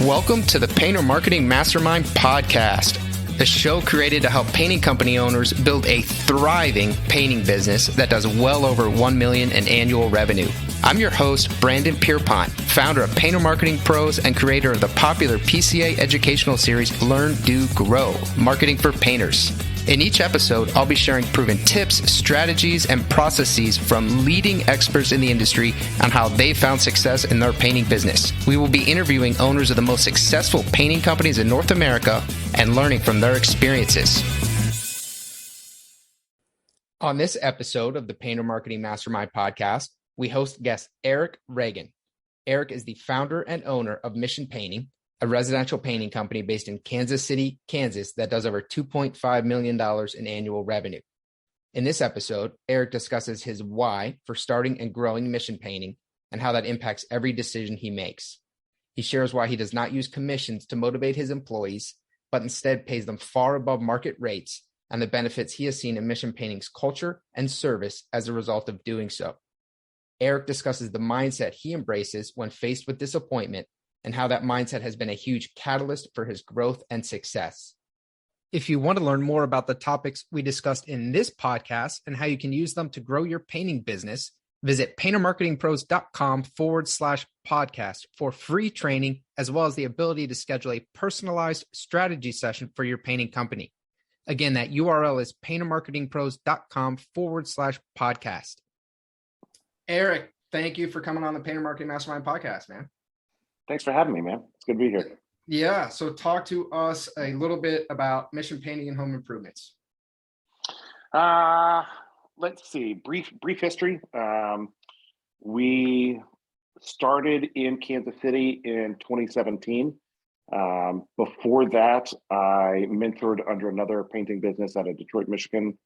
Welcome to the Painter Marketing Mastermind podcast, a show created to help painting company owners build a thriving painting business that does well over $1 million in annual revenue. I'm your host, Brandon Pierpont, founder of Painter Marketing Pros and creator of the popular PCA educational series Learn, Do, Grow, Marketing for Painters. In each episode, I'll be sharing proven tips, strategies, and processes from leading experts in the industry on how they found success in their painting business. We will be interviewing owners of the most successful painting companies in North America and learning from their experiences. On this episode of the Painter Marketing Mastermind podcast, we host guest Regan. Eric is the founder and owner of Mission Painting, a residential painting company based in Kansas City, Kansas, that does over $2.5 million in annual revenue. In this episode, Eric discusses his why for starting and growing Mission Painting and how that impacts every decision he makes. He shares why he does not use commissions to motivate his employees, but instead pays them far above market rates, and the benefits he has seen in Mission Painting's culture and service as a result of doing so. Eric discusses the mindset he embraces when faced with disappointment and how that mindset has been a huge catalyst for his growth and success. If you want to learn more about the topics we discussed in this podcast and how you can use them to grow your painting business, visit paintermarketingpros.com/podcast for free training, as well as the ability to schedule a personalized strategy session for your painting company. Again, that URL is paintermarketingpros.com/podcast. Eric, thank you for coming on the Painter Marketing Mastermind podcast, man. Thanks for having me, man. It's good to be here. Yeah. So talk to us a little bit about Mission Painting and Home Improvements. Let's see. Brief history. We started in Kansas City in 2017. Before that, I mentored under another painting business out of Detroit, Michigan,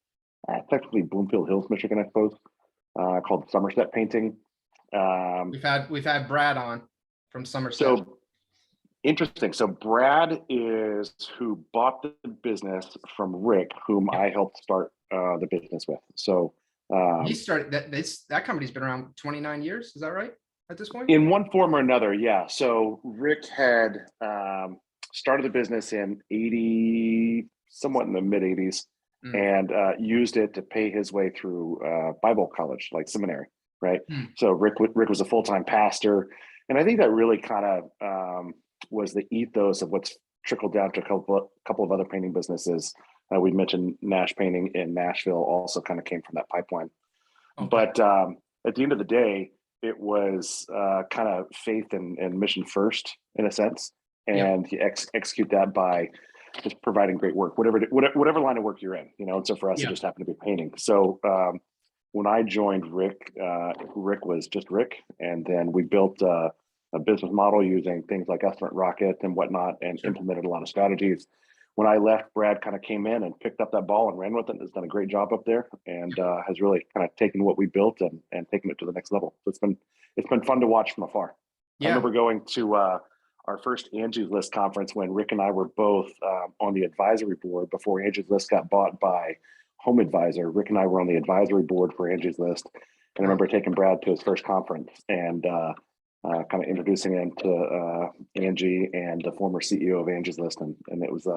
technically Bloomfield Hills, Michigan, I suppose, called Somerset Painting. We've had Brad on from Somerset. So interesting. So Brad is who bought the business from Rick, whom I helped start the business with. So he started that company's been around 29 years. Is that right at this point? In one form or another, yeah. So Rick had started the business in 80, somewhat in the mid 80s, and used it to pay his way through Bible college, like seminary, right? So Rick was a full-time pastor. And I think that really kind of was the ethos of what's trickled down to a couple of other painting businesses. We mentioned Nash Painting in Nashville also kind of came from that pipeline. Okay. But at the end of the day, it was kind of faith and mission first in a sense. And you execute that by just providing great work, whatever line of work you're in, you know. And so for us, it just happened to be painting. So when I joined Rick, Rick was just Rick. And then we built a business model using things like Estimate Rocket and whatnot, and implemented a lot of strategies. When I left, Brad kind of came in and picked up that ball and ran with it and has done a great job up there, and has really kind of taken what we built and taken it to the next level. So it's been fun to watch from afar. I remember going to our first Angie's List conference when Rick and I were both on the advisory board before Angie's List got bought by Home Advisor. Rick and I were on the advisory board for Angie's List. And I remember taking Brad to his first conference and kind of introducing him to Angie and the former CEO of Angie's List. And it was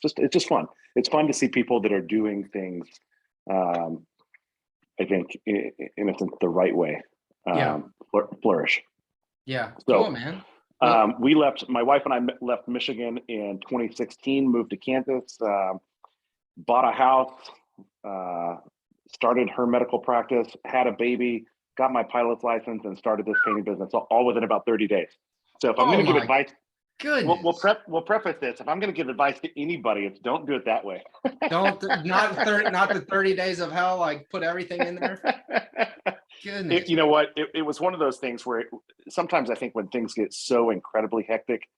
it's just fun. It's fun to see people that are doing things, I think, in a sense, the right way, flourish. Yeah. So, cool, man. We left, my wife and I left Michigan in 2016, moved to Kansas, bought a house, started her medical practice, had a baby, got my pilot's license, and started this painting business all within about 30 days. So if I'm going to give advice, we'll preface this. If I'm going to give advice to anybody, it's don't do it that way. Not the 30 days of hell, like put everything in there. Goodness. You know what? It was one of those things where sometimes I think when things get so incredibly hectic,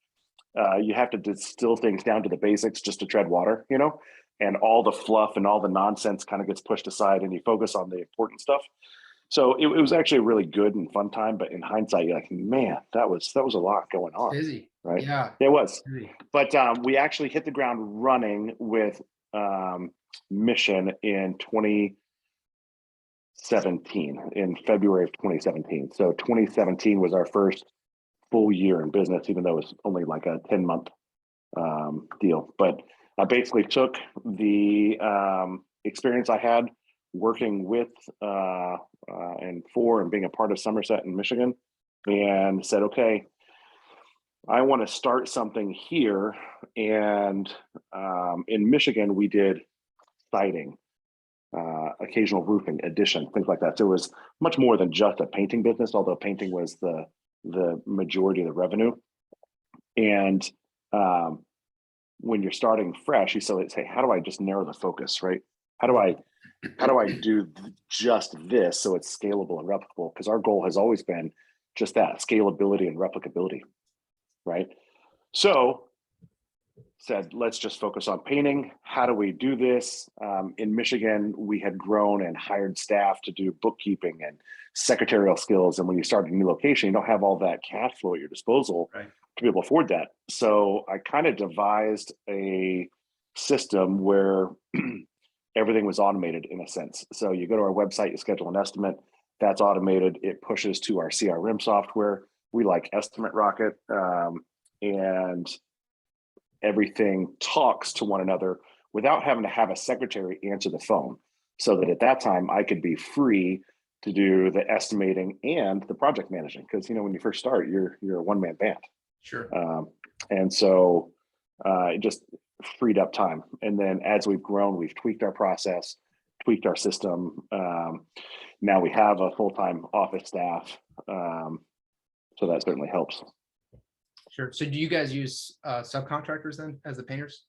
you have to distill things down to the basics just to tread water, you know, and all the fluff and all the nonsense kind of gets pushed aside and you focus on the important stuff. So it was actually a really good and fun time. But in hindsight, you're like, man, that was a lot going on. Busy. Right? Yeah. It was. Busy. But we actually hit the ground running with Mission in 2017, in February of 2017. So 2017 was our first full year in business, even though it's only like a 10-month deal. But I basically took the experience I had working with and for and being a part of Somerset in Michigan, and said, okay, I want to start something here. And in Michigan, we did siding, occasional roofing, addition, things like that. So it was much more than just a painting business, although painting was the majority of the revenue. And when you're starting fresh, you say, how do I just narrow the focus, right? How do I do just this so it's scalable and replicable? Because our goal has always been just that, scalability and replicability, right? So said, let's just focus on painting. How do we do this? In Michigan, we had grown and hired staff to do bookkeeping and secretarial skills. And when you start a new location, you don't have all that cash flow at your disposal to be able to afford that. So I kind of devised a system where everything was automated in a sense. So you go to our website, you schedule an estimate, that's automated. It pushes to our CRM software. We like Estimate Rocket, and everything talks to one another without having to have a secretary answer the phone. So that at that time I could be free to do the estimating and the project managing. Because when you first start, you're a one-man band. Sure. And so it just freed up time. And then as we've grown, we've tweaked our process, tweaked our system. Now we have a full-time office staff. So that certainly helps. Sure. So do you guys use subcontractors then as the painters?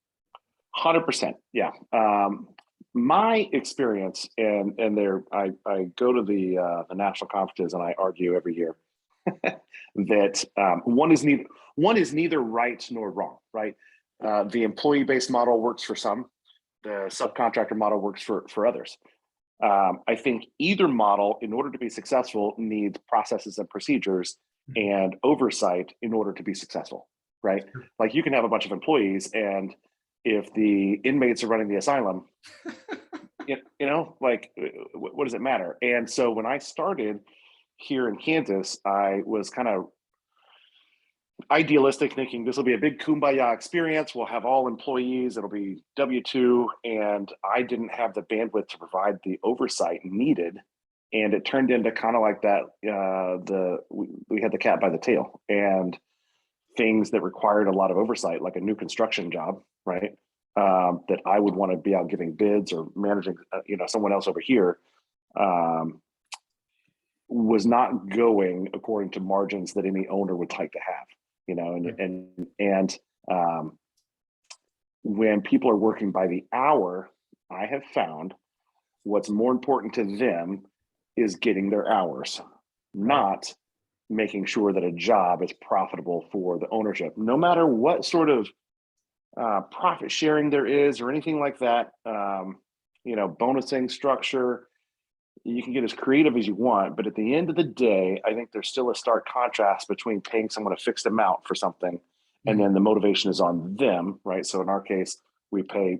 100%. Yeah. My experience, and I go to the national conferences and I argue every year that one is neither right nor wrong, right? The employee-based model works for some, the subcontractor model works for others. I think either model, in order to be successful, needs processes and procedures and oversight in order to be successful, right? Like you can have a bunch of employees, and if the inmates are running the asylum, what does it matter? And so when I started here in Kansas, I was kind of idealistic, thinking this will be a big kumbaya experience. We'll have all employees. It'll be W-2. And I didn't have the bandwidth to provide the oversight needed. And it turned into kind of like that. We had the cat by the tail, and things that required a lot of oversight, like a new construction job, right? That I would want to be out giving bids or managing, someone else over here, was not going according to margins that any owner would like to have, and when people are working by the hour, I have found what's more important to them is getting their hours, not making sure that a job is profitable for the ownership, no matter what sort of profit sharing there is or anything like that. Bonusing structure, you can get as creative as you want, but at the end of the day, I think there's still a stark contrast between paying someone a fixed amount for something and then the motivation is on them, right? So in our case, we pay,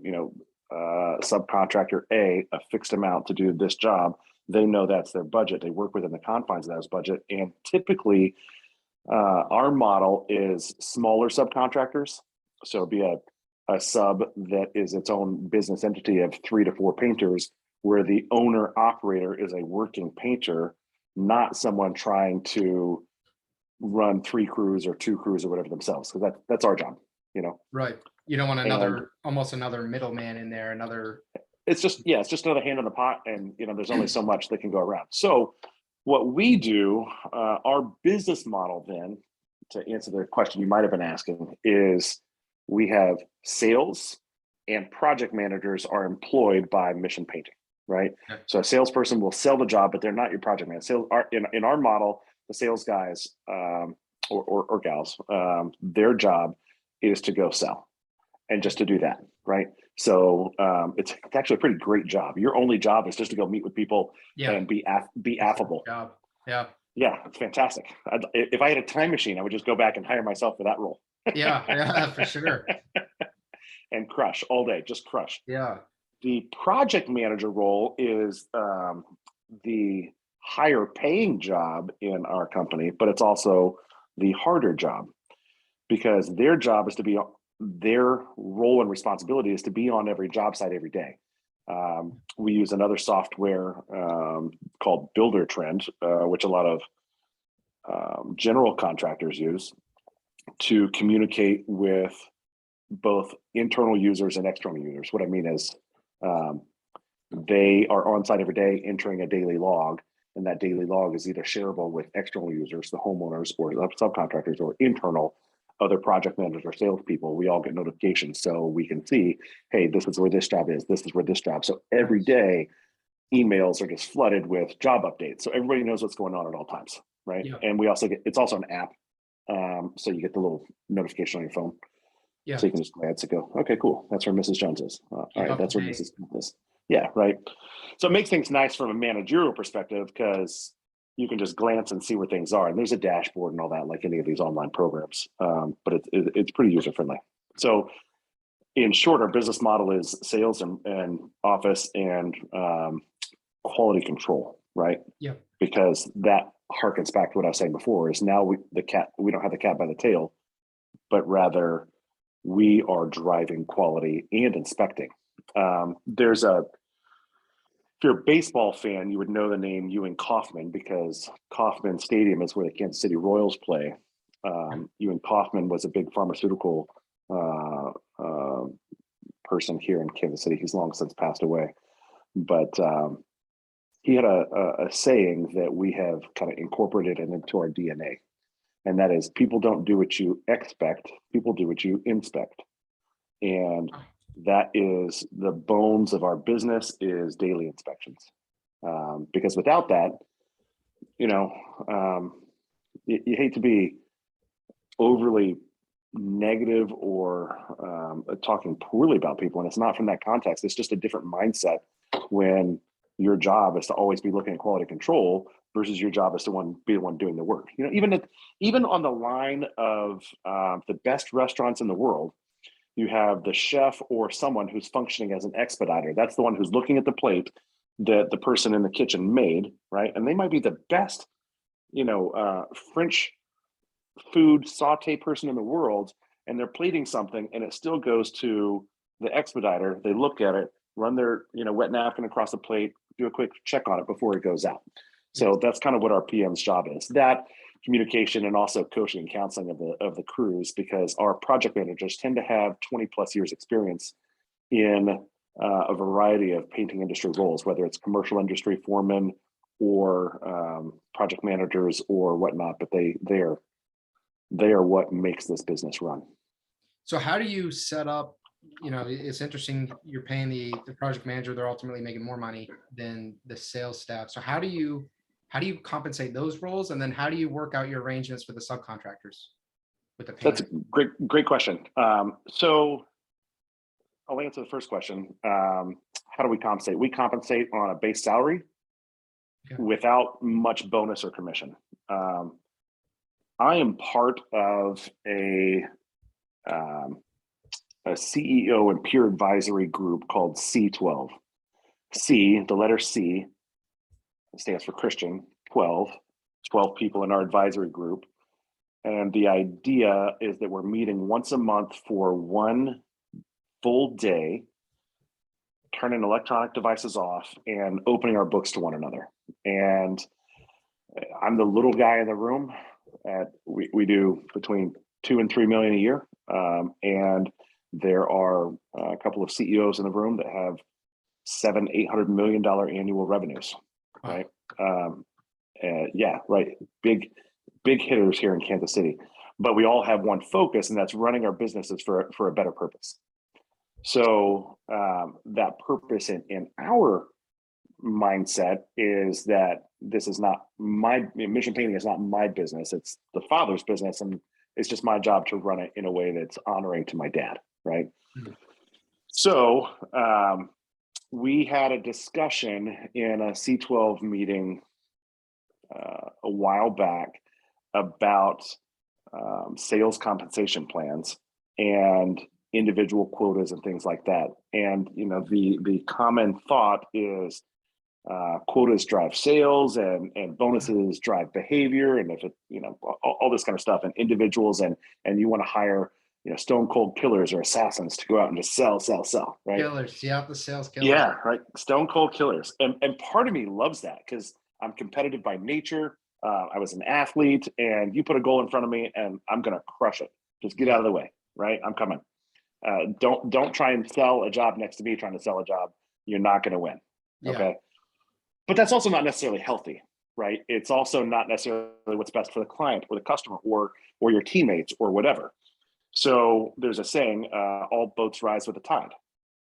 subcontractor A fixed amount to do this job. They know that's their budget. They work within the confines of that budget. And typically, our model is smaller subcontractors. So it'd be a sub that is its own business entity of 3 to 4 painters, where the owner operator is a working painter, not someone trying to run 3 crews or 2 crews or whatever themselves. Because that's our job, Right. You don't want almost another middleman in there, It's just another hand in the pot, and there's only so much that can go around. So what we do, our business model then, to answer the question you might have been asking, is we have sales and project managers are employed by Mission Painting, right? Okay. So a salesperson will sell the job, but they're not your project manager. In our model, the sales guys or gals, their job is to go sell and just to do that, right? So it's actually a pretty great job. Your only job is just to go meet with people and be affable. Yeah, it's fantastic. If I had a time machine, I would just go back and hire myself for that role. yeah, for sure. And crush all day, just crush. Yeah. The project manager role is the higher paying job in our company, but it's also the harder job, because their job is to be, their role and responsibility is to be on every job site every day. We use another software called Builder Trend, which a lot of general contractors use to communicate with both internal users and external users. What I mean is they are on site every day entering a daily log, and that daily log is either shareable with external users, the homeowners or subcontractors, or internal other project managers or salespeople. We all get notifications so we can see, hey, this is where this job is, this is where this job. So every day emails are just flooded with job updates. So everybody knows what's going on at all times, right? Yeah. And we also get, it's also an app. So you get the little notification on your phone. Yeah. So you can just glance and go, okay, cool. That's where Mrs. Jones is. All right, that's where Mrs. Jones is. Yeah, right. So it makes things nice from a managerial perspective, because you can just glance and see where things are. And there's a dashboard and all that, like any of these online programs. But it's pretty user friendly. So in short, our business model is sales and office and quality control, right? Yeah. Because that harkens back to what I was saying before, is now we don't have the cat by the tail, but rather we are driving quality and inspecting. If you're a baseball fan, you would know the name Ewing Kauffman, because Kauffman Stadium is where the Kansas City Royals play. Ewing Kauffman was a big pharmaceutical person here in Kansas City. He's long since passed away, but he had a saying that we have kind of incorporated into our DNA, and that is, people don't do what you expect, people do what you inspect. And that is the bones of our business, is daily inspections. Because without that, you hate to be overly negative or talking poorly about people, and it's not from that context. It's just a different mindset when your job is to always be looking at quality control versus your job is to be the one doing the work. Even on the line of the best restaurants in the world, you have the chef or someone who's functioning as an expediter. That's the one who's looking at the plate that the person in the kitchen made, right? And they might be the best, French food saute person in the world, and they're plating something and it still goes to the expediter. They look at it, run their, wet napkin across the plate, do a quick check on it before it goes out. So that's kind of what our PM's job is. That communication, and also coaching and counseling of the crews, because our project managers tend to have 20 plus years experience in a variety of painting industry roles, whether it's commercial industry foremen or project managers or whatnot, but they are what makes this business run. So how do you set up, it's interesting, you're paying the project manager, they're ultimately making more money than the sales staff. So how do you compensate those roles? And then how do you work out your arrangements with the subcontractors with the payment? That's a great question. So I'll answer the first question. How do we compensate? We compensate on a base salary without much bonus or commission. I am part of a CEO and peer advisory group called C12. C, the letter C, stands for Christian, 12 people in our advisory group. And the idea is that we're meeting once a month for one full day, turning electronic devices off and opening our books to one another. And I'm the little guy in the room. We do between 2 and 3 million a year. And there are a couple of CEOs in the room that have $700-800 million annual revenues. Right. Yeah, right. Big hitters here in Kansas City, but we all have one focus, and that's running our businesses for a better purpose. So that purpose in our mindset is that this is not mission painting is not my business. It's the Father's business, and it's just my job to run it in a way that's honoring to my dad. Right. Mm-hmm. So we had a discussion in a C12 meeting a while back about sales compensation plans and individual quotas and things like that. And the common thought is quotas drive sales and bonuses drive behavior, and if it, all this kind of stuff, and individuals, and you want to hire, stone cold killers or assassins to go out and just sell, right? Killers, yeah, the sales killers. Yeah, right. Stone cold killers, and part of me loves that because I'm competitive by nature. I was an athlete, and you put a goal in front of me, and I'm gonna crush it. Just get out of the way, right? I'm coming. Don't try and sell a job next to me trying to sell a job. You're not gonna win. Okay. But that's also not necessarily healthy, right? It's also not necessarily what's best for the client or the customer or your teammates or whatever. So there's a saying, all boats rise with the tide,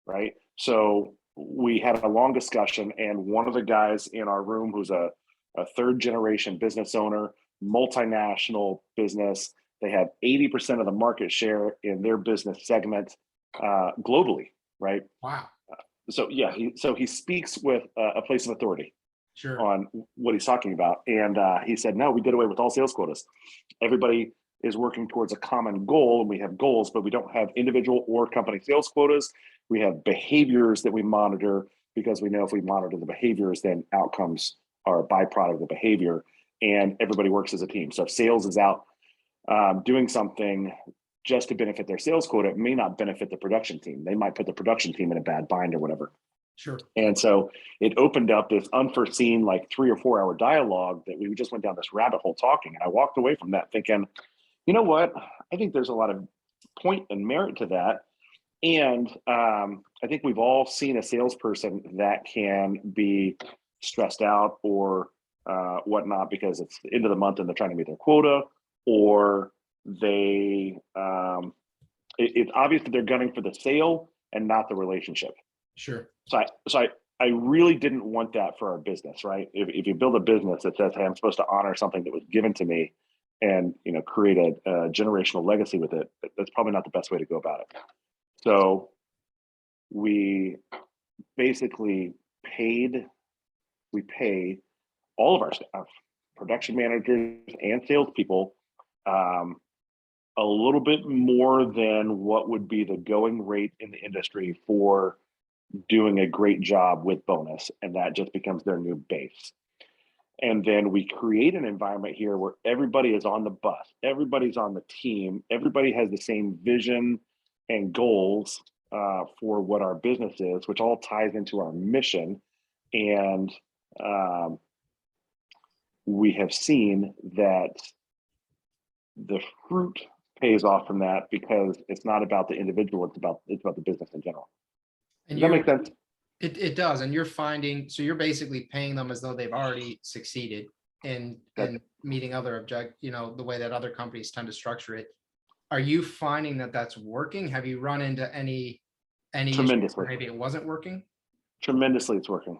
right? So we had a long discussion, and one of the guys in our room, who's a third generation business owner, multinational business, they have 80% of the market share in their business segment globally, right? Wow. So yeah, he speaks with a place of authority Sure. on what he's talking about, and he said, "No, we did away with all sales quotas. Everybody is working towards a common goal, and we have goals, but we don't have individual or company sales quotas. We have behaviors that we monitor because we know if we monitor the behaviors, then outcomes are a byproduct of the behavior, and everybody works as a team. So if sales is out doing something just to benefit their sales quota, it may not benefit the production team. They might put the production team in a bad bind or whatever." Sure. And so it opened up this unforeseen, like 3 or 4 hour dialogue that we just went down this rabbit hole talking. And I walked away from that thinking, you know what? I think there's a lot of point and merit to that. And I think we've all seen a salesperson that can be stressed out or whatnot because it's the end of the month and they're trying to meet their quota, or they it's obvious that they're gunning for the sale and not the relationship. Sure. So I really didn't want that for our business, right? If you build a business that says, "Hey, I'm supposed to honor something that was given to me," and create a generational legacy with it, that's probably not the best way to go about it. So we basically pay all of our staff, production managers and salespeople, a little bit more than what would be the going rate in the industry for doing a great job with bonus, and that just becomes their new base. And then we create an environment here where everybody is on the bus, everybody's on the team, everybody has the same vision and goals for what our business is, which all ties into our mission. And we have seen that the fruit pays off from that because it's not about the individual, it's about the business in general. And does that make sense? It does. And you're finding, so you're basically paying them as though they've already succeeded in meeting other the way that other companies tend to structure it. Are you finding that that's working? Have you run into any Tremendously. maybe it wasn't working? Tremendously, it's working.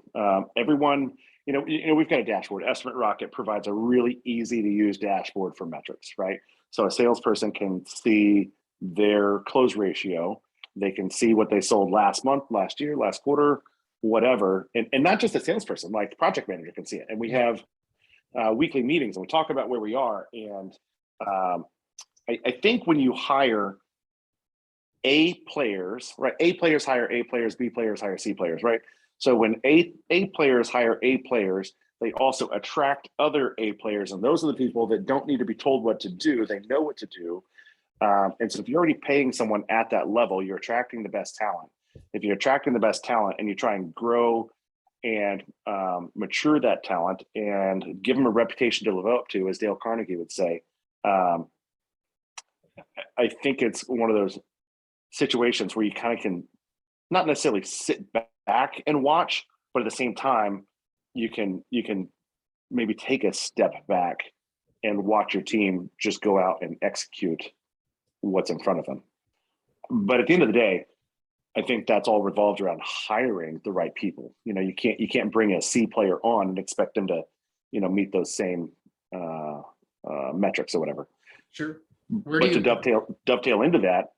Everyone, we've got a dashboard. Estimate Rocket provides a really easy to use dashboard for metrics, right? So a salesperson can see their close ratio. They can see what they sold last month, last year, last quarter, whatever. And not just a salesperson, like the project manager can see it. And we have weekly meetings and we talk about where we are. And I think when you hire A players, right? A players hire A players, B players hire C players, right? So when A players hire A players, they also attract other A players. And those are the people that don't need to be told what to do. They know what to do. And so if you're already paying someone at that level, you're attracting the best talent. If you're attracting the best talent and you try and grow and mature that talent and give them a reputation to live up to, as Dale Carnegie would say, I think it's one of those situations where you kind of can not necessarily sit back and watch, but at the same time, you can maybe take a step back and watch your team just go out and execute what's in front of them. But at the end of the day, I think that's all revolved around hiring the right people. You can't bring a C player on and expect them to, meet those same metrics or whatever. Sure. To dovetail into that,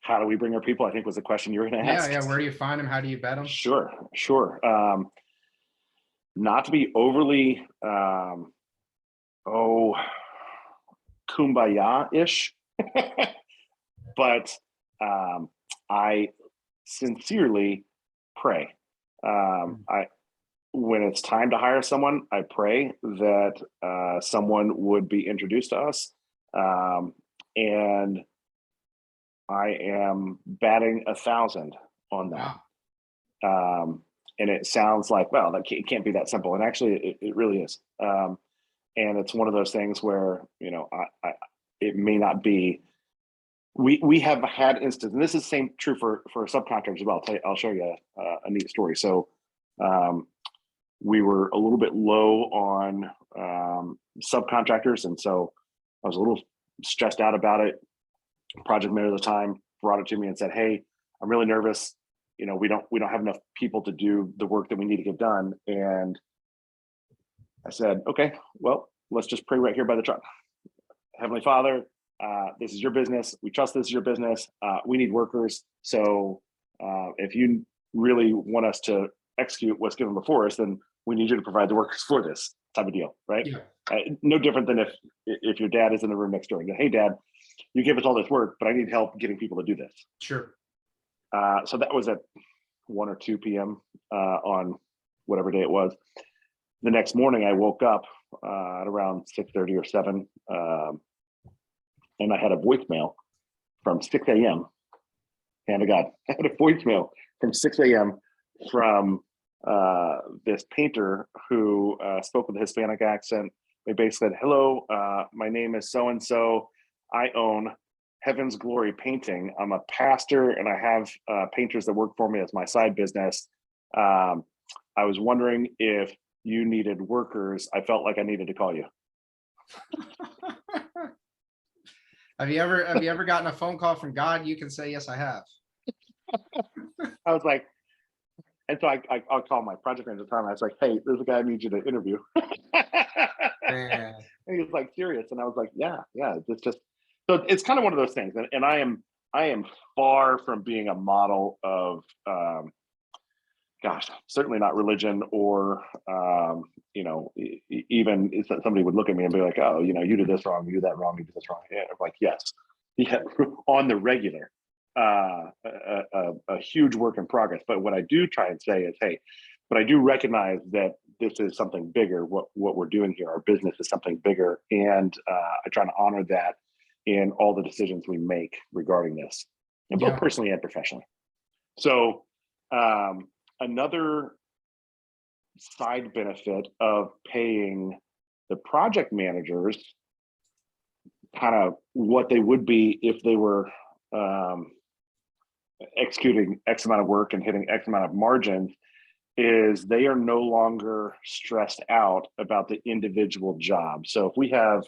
how do we bring our people? I think was the question you were going to ask. Yeah. Where do you find them? How do you vet them? Sure. Not to be overly, kumbaya-ish, but I sincerely pray I when it's time to hire someone, I pray that someone would be introduced to us, and I am batting 1,000 on that. Wow. And it sounds like, well, it can't be that simple, and actually, it really is. And it's one of those things where it may not be. We have had instances, and this is the same true for subcontractors as well. I'll show you a neat story. So we were a little bit low on subcontractors, and so I was a little stressed out about it. Project manager at the time brought it to me and said, "Hey, I'm really nervous. We don't have enough people to do the work that we need to get done." And I said, "Okay, well, let's just pray right here by the truck. Heavenly Father, this is your business. We trust this is your business. We need workers. So if you really want us to execute what's given before us, then we need you to provide the workers for this type of deal, right?" Yeah. No different than if your dad is in the room next door and go, "Hey, Dad, you give us all this work, but I need help getting people to do this." Sure. So that was at 1 or 2 p.m. On whatever day it was. The next morning, I woke up at around 6:30 or 7, and I had a voicemail from 6 a.m. Hand of God, I had a voicemail from 6 a.m. from this painter who spoke with a Hispanic accent. They basically said, "Hello, my name is so and so. I own Heaven's Glory Painting. I'm a pastor, and I have painters that work for me as my side business. I was wondering if you needed workers. I felt like I needed to call you." Have you ever gotten a phone call from God? You can say, "Yes, I have." I was like, and so I'll call my project manager at the time. I was like, "Hey, there's a guy I need you to interview." Man. And he was like, "Serious?" And I was like, yeah. It's just, so it's kind of one of those things. And I am far from being a model of, certainly not religion or, even if somebody would look at me and be like, "Oh, you did this wrong, you did that wrong, you did this wrong." Yeah, I'm like, yes, on the regular, a huge work in progress. But what I do try and say is, hey, but I do recognize that this is something bigger. What we're doing here, our business is something bigger, and I try to honor that in all the decisions we make regarding this, and both personally and professionally. So another side benefit of paying the project managers kind of what they would be if they were executing X amount of work and hitting X amount of margins is they are no longer stressed out about the individual job. So if we have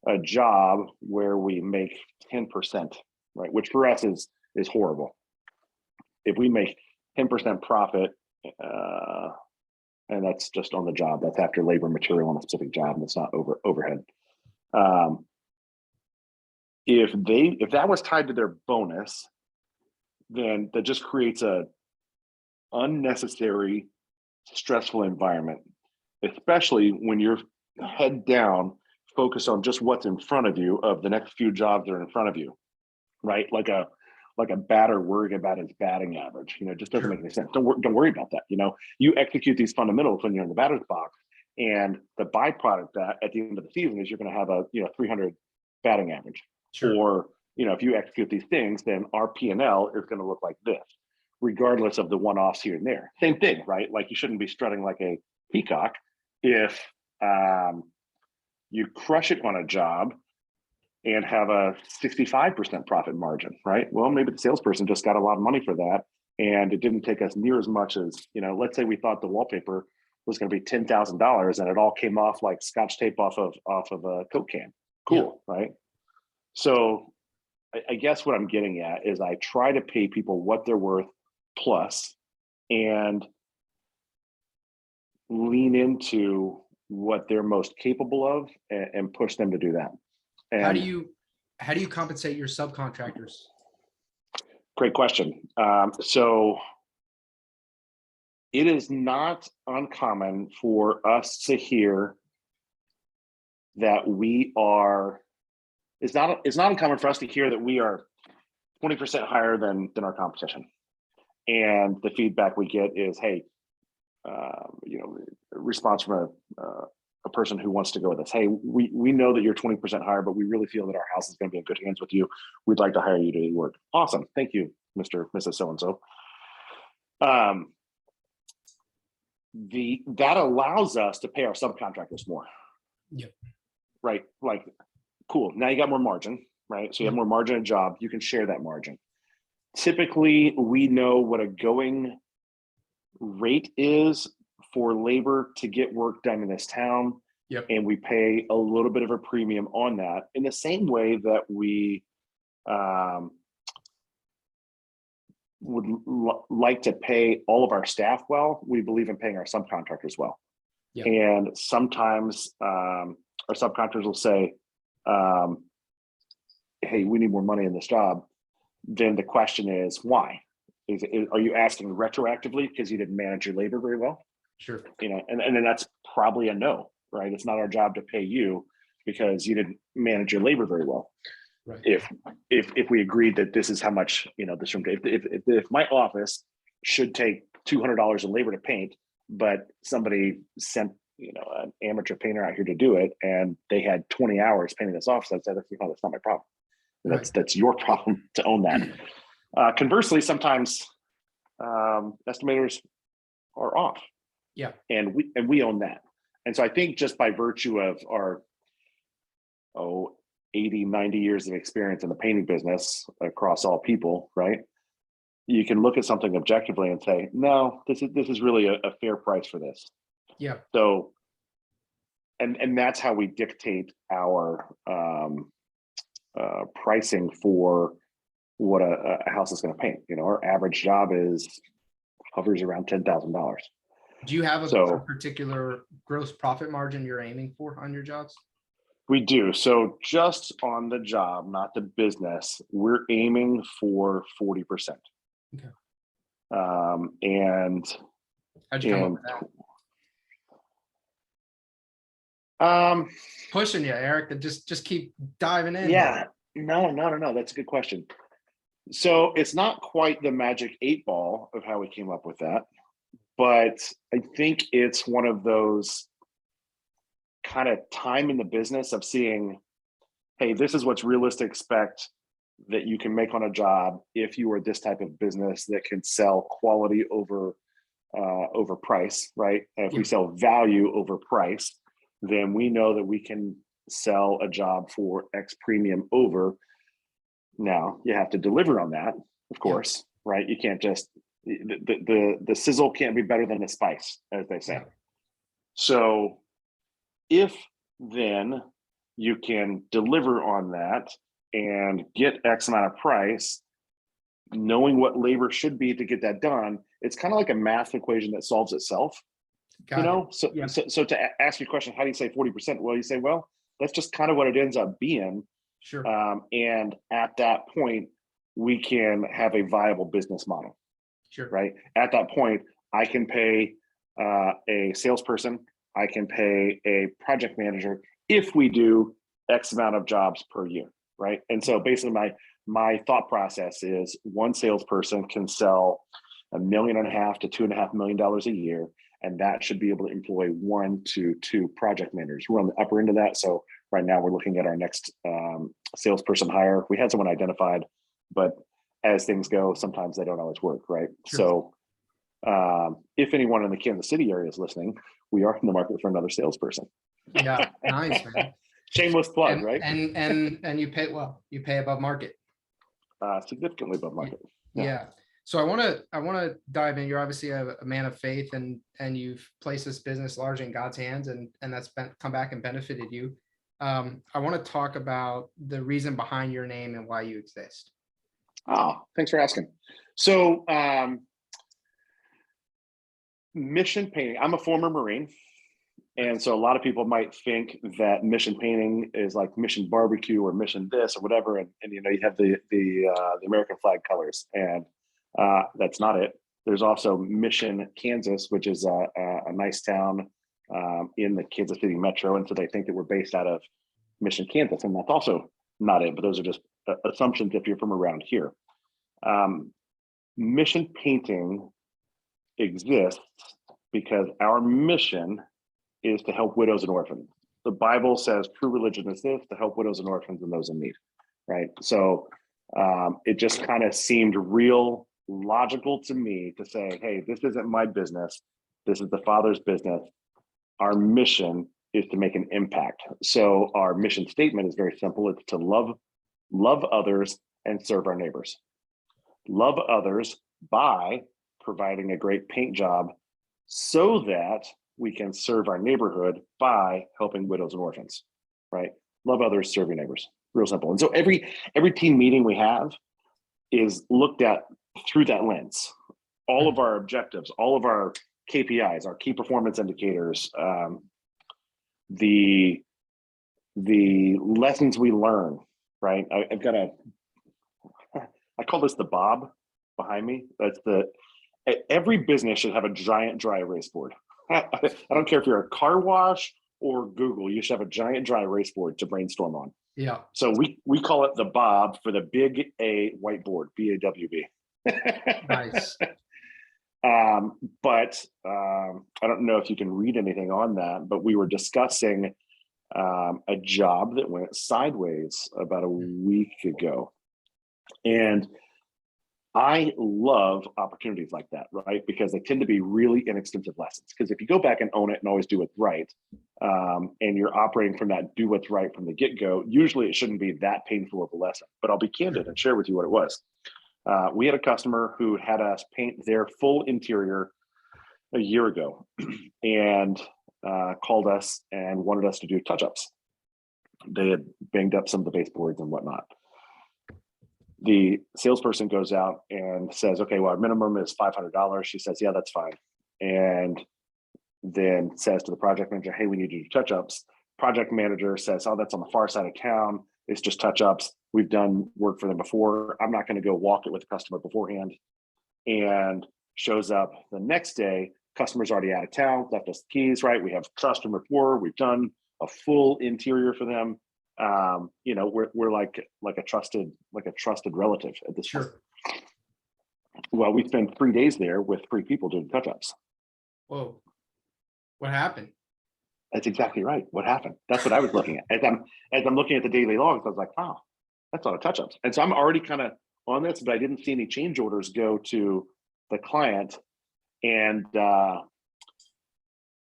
a job where we make 10%, right, which for us is horrible. If we make 10% profit, and that's just on the job, that's after labor material on a specific job, and it's not overhead. If that was tied to their bonus, then that just creates a unnecessary stressful environment, especially when you're head down, focused on just what's in front of you, of the next few jobs that are in front of you, right? Like a batter worrying about his batting average, it just doesn't make any sense. Don't worry about that. You execute these fundamentals when you're in the batter's box, and the byproduct that at the end of the season is you're going to have a 300 batting average. Sure. Or if you execute these things, then our P&L is going to look like this, regardless of the one-offs here and there. Same thing, right? Like you shouldn't be strutting like a peacock if you crush it on a job and have a 65% profit margin, right? Well, maybe the salesperson just got a lot of money for that, and it didn't take us near as much as, let's say we thought the wallpaper was going to be $10,000 and it all came off like Scotch tape off of a Coke can. Cool, yeah. Right? So I guess what I'm getting at is I try to pay people what they're worth plus, and lean into what they're most capable of and push them to do that. And how do you compensate your subcontractors? Great question. So it is not uncommon for us to hear that it's not uncommon for us to hear that we are 20% higher than our competition. And the feedback we get is, "Hey, response from a person who wants to go with us. Hey, we know that you're 20% higher, but we really feel that our house is going to be in good hands with you. We'd like to hire you to do work. Awesome. Thank you, Mr. Mrs. So-and-so. That allows us to pay our subcontractors more. Yep. Right. Like, cool. Now you got more margin, right? So you have more margin in a job. You can share that margin. Typically, we know what a going rate is for labor to get work done in this town. Yep. And we pay a little bit of a premium on that in the same way that we would like to pay all of our staff well. We believe in paying our subcontractors well. Yep. And sometimes our subcontractors will say, hey, we need more money in this job. Then the question is, why? Are you asking retroactively because you didn't manage your labor very well? Sure. And then that's probably a no, right? It's not our job to pay you because you didn't manage your labor very well. Right. If we agreed that this is how much, this room, if my office should take $200 of labor to paint, but somebody sent, an amateur painter out here to do it, and they had 20 hours painting this office, I'd say, that's not my problem. Right. That's your problem to own that. Conversely, sometimes estimators are off. Yeah. And we own that. And so I think just by virtue of our 80, 90 years of experience in the painting business across all people, right? You can look at something objectively and say, no, this is really a fair price for this. Yeah. So, and that's how we dictate our pricing for what a house is going to paint. Our average job hovers around $10,000. Do you have a particular gross profit margin you're aiming for on your jobs? We do. So just on the job, not the business, we're aiming for 40%. Okay. And how'd you come up with that? Pushing you, Eric, to just keep diving in. Yeah. No. That's a good question. So it's not quite the magic 8 ball of how we came up with that, but I think it's one of those kind of time in the business of seeing, hey, this is what's realistic expect that you can make on a job if you are this type of business that can sell quality over price, right? And if we sell value over price, then we know that we can sell a job for X premium over. Now you have to deliver on that, of course, right? You can't just the sizzle can't be better than the spice, as they say. So if then you can deliver on that and get X amount of price, knowing what labor should be to get that done, it's kind of like a math equation that solves itself. So to ask your question, how do you say 40%? Well, you say, well, that's just kind of what it ends up being. Sure. And at that point, we can have a viable business model. Sure. Right. At that point, I can pay a salesperson, I can pay a project manager if we do X amount of jobs per year. Right. And so basically my thought process is one salesperson can sell $1.5 million to $2.5 million a year. And that should be able to employ 1 to 2 project managers. We're on the upper end of that. So right now we're looking at our next salesperson hire. We had someone identified, but as things go, sometimes they don't always work, right? Sure. So if anyone in the Kansas City area is listening, we are in the market for another salesperson. Yeah, nice, man. Shameless plug, right? And you pay well. You pay above market. Significantly above market. Yeah. So I want to dive in. You're obviously a man of faith, and you've placed this business largely in God's hands, and that's come back and benefited you. I want to talk about the reason behind your name and why you exist. Oh, thanks for asking. So mission painting, I'm a former Marine. And so a lot of people might think that mission painting is like mission barbecue or mission this or whatever. And you have the American flag colors, and that's not it. There's also Mission, Kansas, which is a nice town in the Kansas City metro. And so they think that we're based out of Mission, Kansas, and that's also not it. But those are just assumptions if you're from around here. Mission painting exists because our mission is to help widows and orphans. The Bible says true religion is this, to help widows and orphans and those in need, right? So it just kind of seemed real logical to me to say, hey, this isn't my business. This is the Father's business. Our mission is to make an impact. So our mission statement is very simple. It's to love others and serve our neighbors. Love others by providing a great paint job so that we can serve our neighborhood by helping widows and orphans, right? Love others, serve your neighbors. Real simple. And so every team meeting we have is looked at through that lens. All of our objectives, all of our KPIs, our key performance indicators, the lessons we learn, right? I've got I call this the Bob behind me. Every business should have a giant dry erase board. I don't care if you're a car wash or Google, you should have a giant dry erase board to brainstorm on. Yeah. So we call it the Bob for the big A whiteboard, BAWB. Nice. But I don't know if you can read anything on that, but we were discussing a job that went sideways about a week ago. And I love opportunities like that, right? Because they tend to be really inexpensive lessons. Because if you go back and own it and always do what's right, and you're operating from that do what's right from the get-go, usually it shouldn't be that painful of a lesson. But I'll be candid and share with you what it was. We had a customer who had us paint their full interior a year ago and called us and wanted us to do touch-ups. They had banged up some of the baseboards and whatnot. The salesperson goes out and says, okay, well, our minimum is $500. She says, yeah, that's fine. And then says to the project manager, hey, we need to do touch-ups. Project manager says, oh, that's on the far side of town. It's just touch-ups. We've done work for them before. I'm not going to go walk it with the customer beforehand. And shows up the next day, customer's already out of town, left us the keys, right? We have trust and rapport. We've done a full interior for them. We're like a trusted relative at this point. Well, we spent 3 days there with 3 people doing touch-ups. Whoa. What happened? That's exactly right. What happened? That's what I was looking at. As I'm looking at the daily logs, I was like, wow, that's a lot of touch-ups. And so I'm already kind of on this, but I didn't see any change orders go to the client. And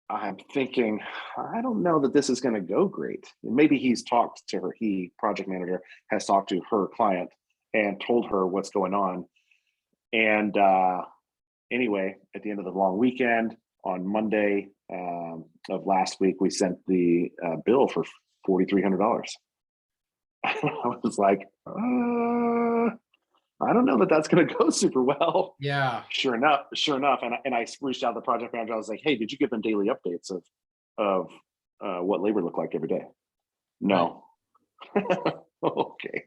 I'm thinking, I don't know that this is going to go great. And maybe he's talked to her, project manager, has talked to her client and told her what's going on. And anyway, at the end of the long weekend, on Monday of last week, we sent the bill for $4,300. I was like, I don't know that that's going to go super well. Yeah. Sure enough. And I reached out to the project manager. I was like, hey, did you give them daily updates of what labor looked like every day? No. Okay.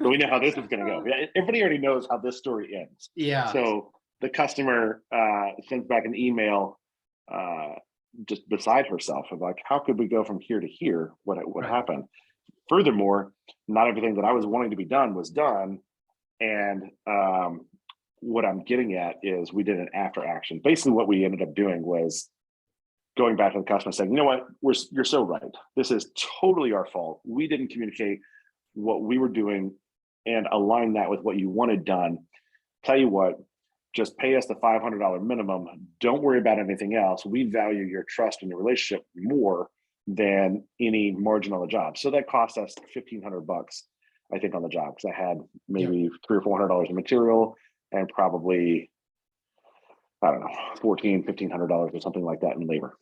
So we know how this is going to go. Everybody already knows how this story ends. Yeah. So the customer sends back an email just beside herself of like, how could we go from here to here? What happened? Furthermore, not everything that I was wanting to be done was done. And what I'm getting at is we did an after action. Basically, what we ended up doing was going back to the customer saying, you know what, you're so right. This is totally our fault. We didn't communicate what we were doing and align that with what you wanted done. Tell you what, just pay us the $500 minimum. Don't worry about anything else. We value your trust and your relationship more than any margin on the job. So that cost us $1,500. I think on the job, because I had maybe $300 or $400 in material and probably, I don't know, $1,500 or something like that in labor.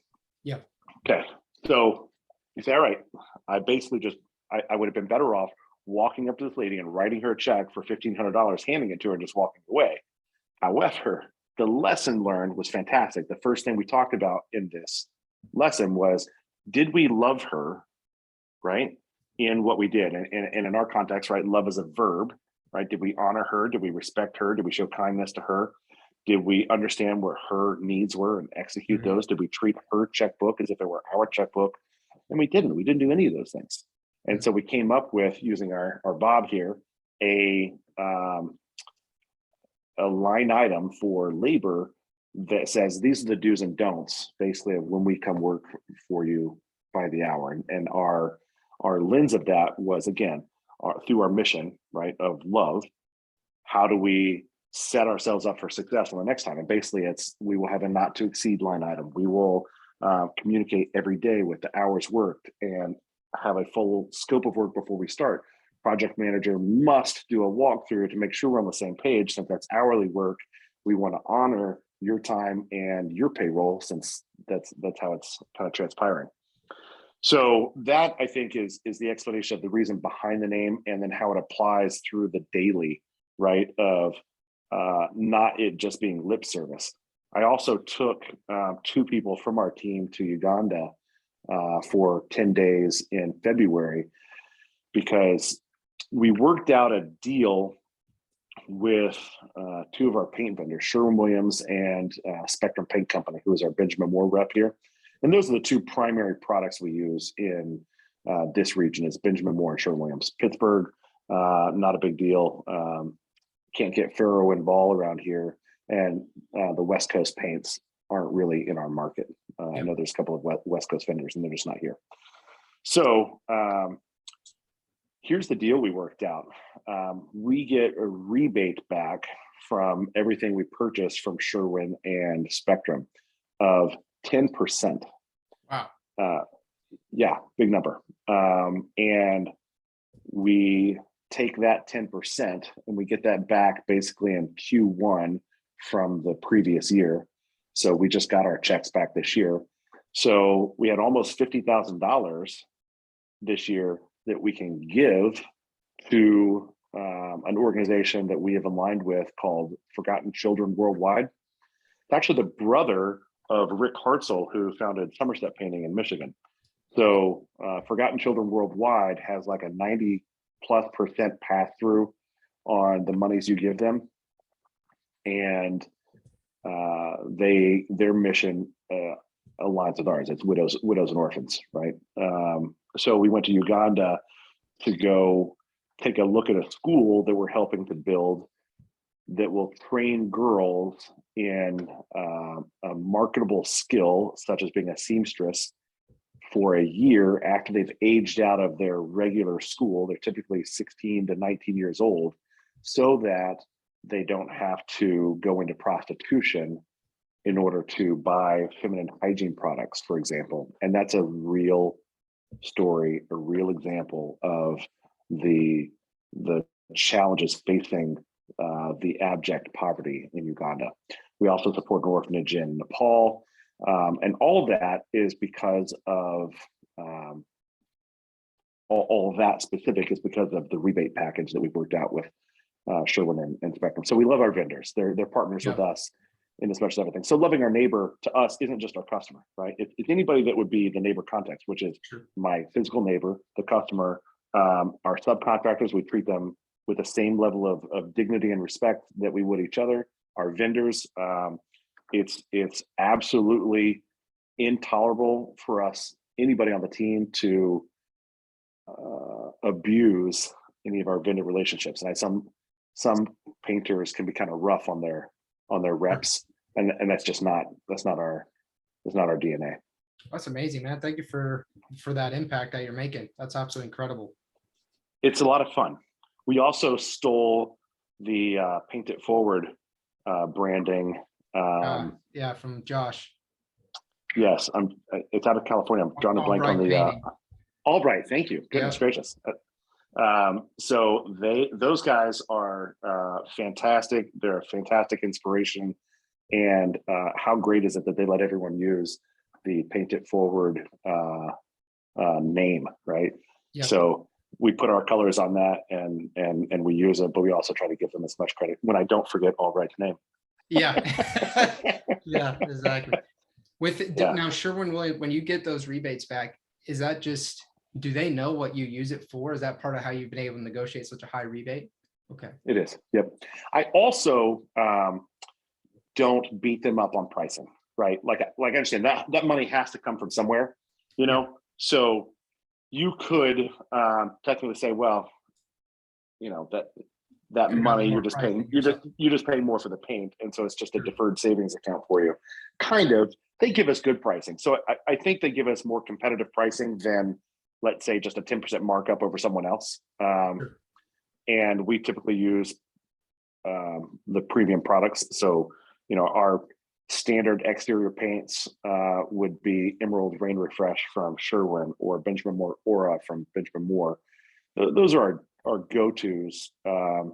Yeah. Okay. So you say, all right, I basically I would have been better off walking up to this lady and writing her a check for $1,500, handing it to her and just walking away. However, the lesson learned was fantastic. The first thing we talked about in this lesson was, did we love her, right? In what we did. And in our context, right, love is a verb, right? Did we honor her? Did we respect her? Did we show kindness to her? Did we understand what her needs were and execute those? Did we treat her checkbook as if it were our checkbook? And we didn't. We didn't do any of those things. And so we came up with, using our Bob here, a line item for labor that says these are the do's and don'ts, basically, of when we come work for you by the hour. And our lens of that was, again, through our mission, right, of love. How do we set ourselves up for success on the next time? And basically, we will have a not to exceed line item. We will communicate every day with the hours worked and have a full scope of work before we start. Project manager must do a walkthrough to make sure we're on the same page. Since that's hourly work, we want to honor your time and your payroll, since that's how it's kind of transpiring. So that, I think, is the explanation of the reason behind the name, and then how it applies through the daily, right, of not it just being lip service. I also took 2 people from our team to Uganda for 10 days in February, because we worked out a deal with 2 of our paint vendors, Sherwin-Williams and Spectrum Paint Company, who is our Benjamin Moore rep here. And those are the 2 primary products we use in this region, is Benjamin Moore and Sherwin-Williams. Pittsburgh, not a big deal. Can't get Faro and Ball around here. And the West Coast paints aren't really in our market. I know there's a couple of West Coast vendors, and they're just not here. So here's the deal we worked out. We get a rebate back from everything we purchased from Sherwin and Spectrum of 10%. Wow. Yeah, big number. And we take that 10% and we get that back basically in Q1 from the previous year. So we just got our checks back this year. So we had almost $50,000 this year that we can give to an organization that we have aligned with called Forgotten Children Worldwide. It's actually the brother of Rick Hartzell, who founded Somerset Painting in Michigan. So Forgotten Children Worldwide has like a 90+% pass through on the monies you give them. And their mission aligns with ours. It's widows and orphans, right? So we went to Uganda to go take a look at a school that we're helping to build that will train girls in a marketable skill, such as being a seamstress, for a year after they've aged out of their regular school. They're typically 16 to 19 years old, so that they don't have to go into prostitution in order to buy feminine hygiene products, for example. And that's a real story, a real example of the challenges facing the abject poverty in Uganda. We also support an orphanage in Nepal. And all of that is because of all of that specific is because of the rebate package that we've worked out with Sherwin and Spectrum. So we love our vendors. They're partners with us in as much as everything. So loving our neighbor to us isn't just our customer, right? It's anybody that would be the neighbor context, which is my physical neighbor, the customer, our subcontractors. We treat them with the same level of dignity and respect that we would each other. Our vendors, it's absolutely intolerable for us, anybody on the team, to abuse any of our vendor relationships. And some painters can be kind of rough on their reps, and that's just not our DNA. That's amazing, man. Thank you for that impact that you're making. That's absolutely incredible. It's a lot of fun. We also stole the Paint It Forward branding. From Josh. Yes, it's out of California. I'm drawing a blank on the Albright. Thank you. Goodness gracious. So those guys are fantastic. They're a fantastic inspiration. And how great is it that they let everyone use the Paint It Forward name, right? Yep. So we put our colors on that and we use it, but we also try to give them as much credit when I don't forget Albright's name. Yeah. Yeah, exactly. Now, Sherwin-Williams, when you get those rebates back, is that just, do they know what you use it for? Is that part of how you've been able to negotiate such a high rebate? Okay. It is. Yep. I also don't beat them up on pricing, right? Like I understand that money has to come from somewhere, you know? So you could technically say, well, you know, that You're having money more you're just paying pricing yourself. you're just paying more for the paint, and so it's just a Sure. deferred savings account for you. Kind of. They give us good pricing, so I think they give us more competitive pricing than, let's say, just a 10% markup over someone else. Sure. And we typically use the premium products. So, our standard exterior paints would be Emerald Rain Refresh from Sherwin, or Benjamin Moore Aura from Benjamin Moore. Those are our go-tos. And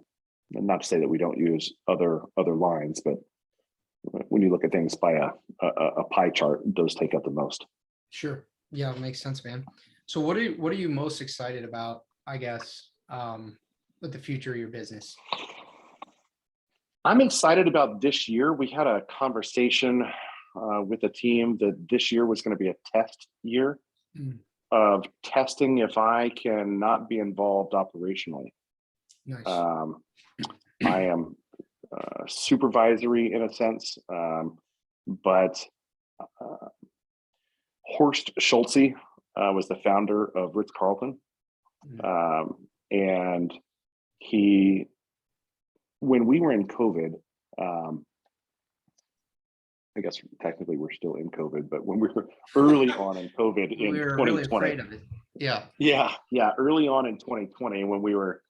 not to say that we don't use other lines, but when you look at things by a pie chart, those take up the most. Sure. Yeah, it makes sense, man. So what are you most excited about, I guess, with the future of your business? I'm excited about this year. We had a conversation with the team that this year was going to be a test year of testing if I can not be involved operationally. Nice. I am supervisory in a sense, but Horst Schulze was the founder of Ritz-Carlton, and when we were in COVID, I guess technically we're still in COVID, but when we were early on in COVID in we were 2020, really afraid of it. Yeah, early on in 2020, when we were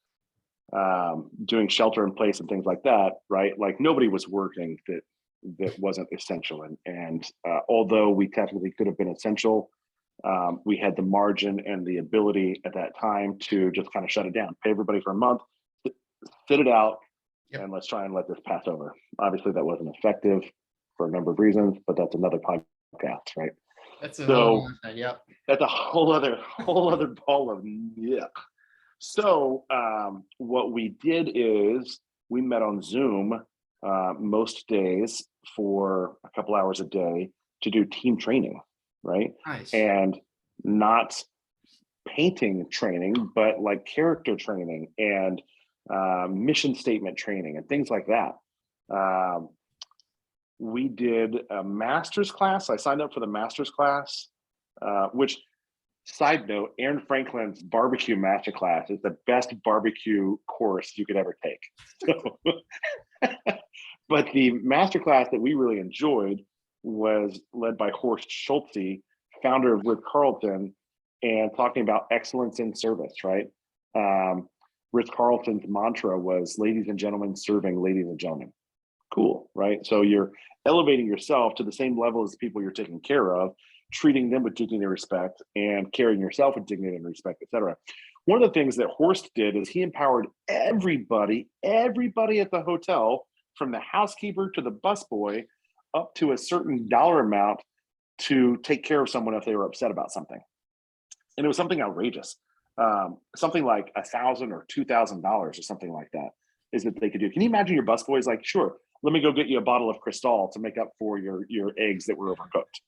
doing shelter in place and things like that, right? Like nobody was working that wasn't essential, and although we technically could have been essential, we had the margin and the ability at that time to just kind of shut it down, pay everybody for a month, sit it out, and let's try and let this pass over. Obviously, that wasn't effective for a number of reasons, but that's another podcast, right? That's a whole other thing. Yep. That's a whole other ball of yuck. So what we did is we met on Zoom most days for a couple hours a day to do team training, right? Nice. And not painting training, but like character training and mission statement training and things like that. We did a master's class. I signed up for the master's class, which, side note, Aaron Franklin's barbecue masterclass is the best barbecue course you could ever take. So, but the masterclass that we really enjoyed was led by Horst Schulze, founder of Ritz-Carlton, and talking about excellence in service, right? Ritz-Carlton's mantra was ladies and gentlemen serving ladies and gentlemen. Cool, right? So you're elevating yourself to the same level as the people you're taking care of, treating them with dignity and respect, and carrying yourself with dignity and respect, et cetera. One of the things that Horst did is he empowered everybody at the hotel, from the housekeeper to the busboy, up to a certain dollar amount to take care of someone if they were upset about something. And it was something outrageous, something like $1,000 or $2,000 or something like that is that they could do. Can you imagine your busboy is like, sure, let me go get you a bottle of Cristal to make up for your eggs that were overcooked.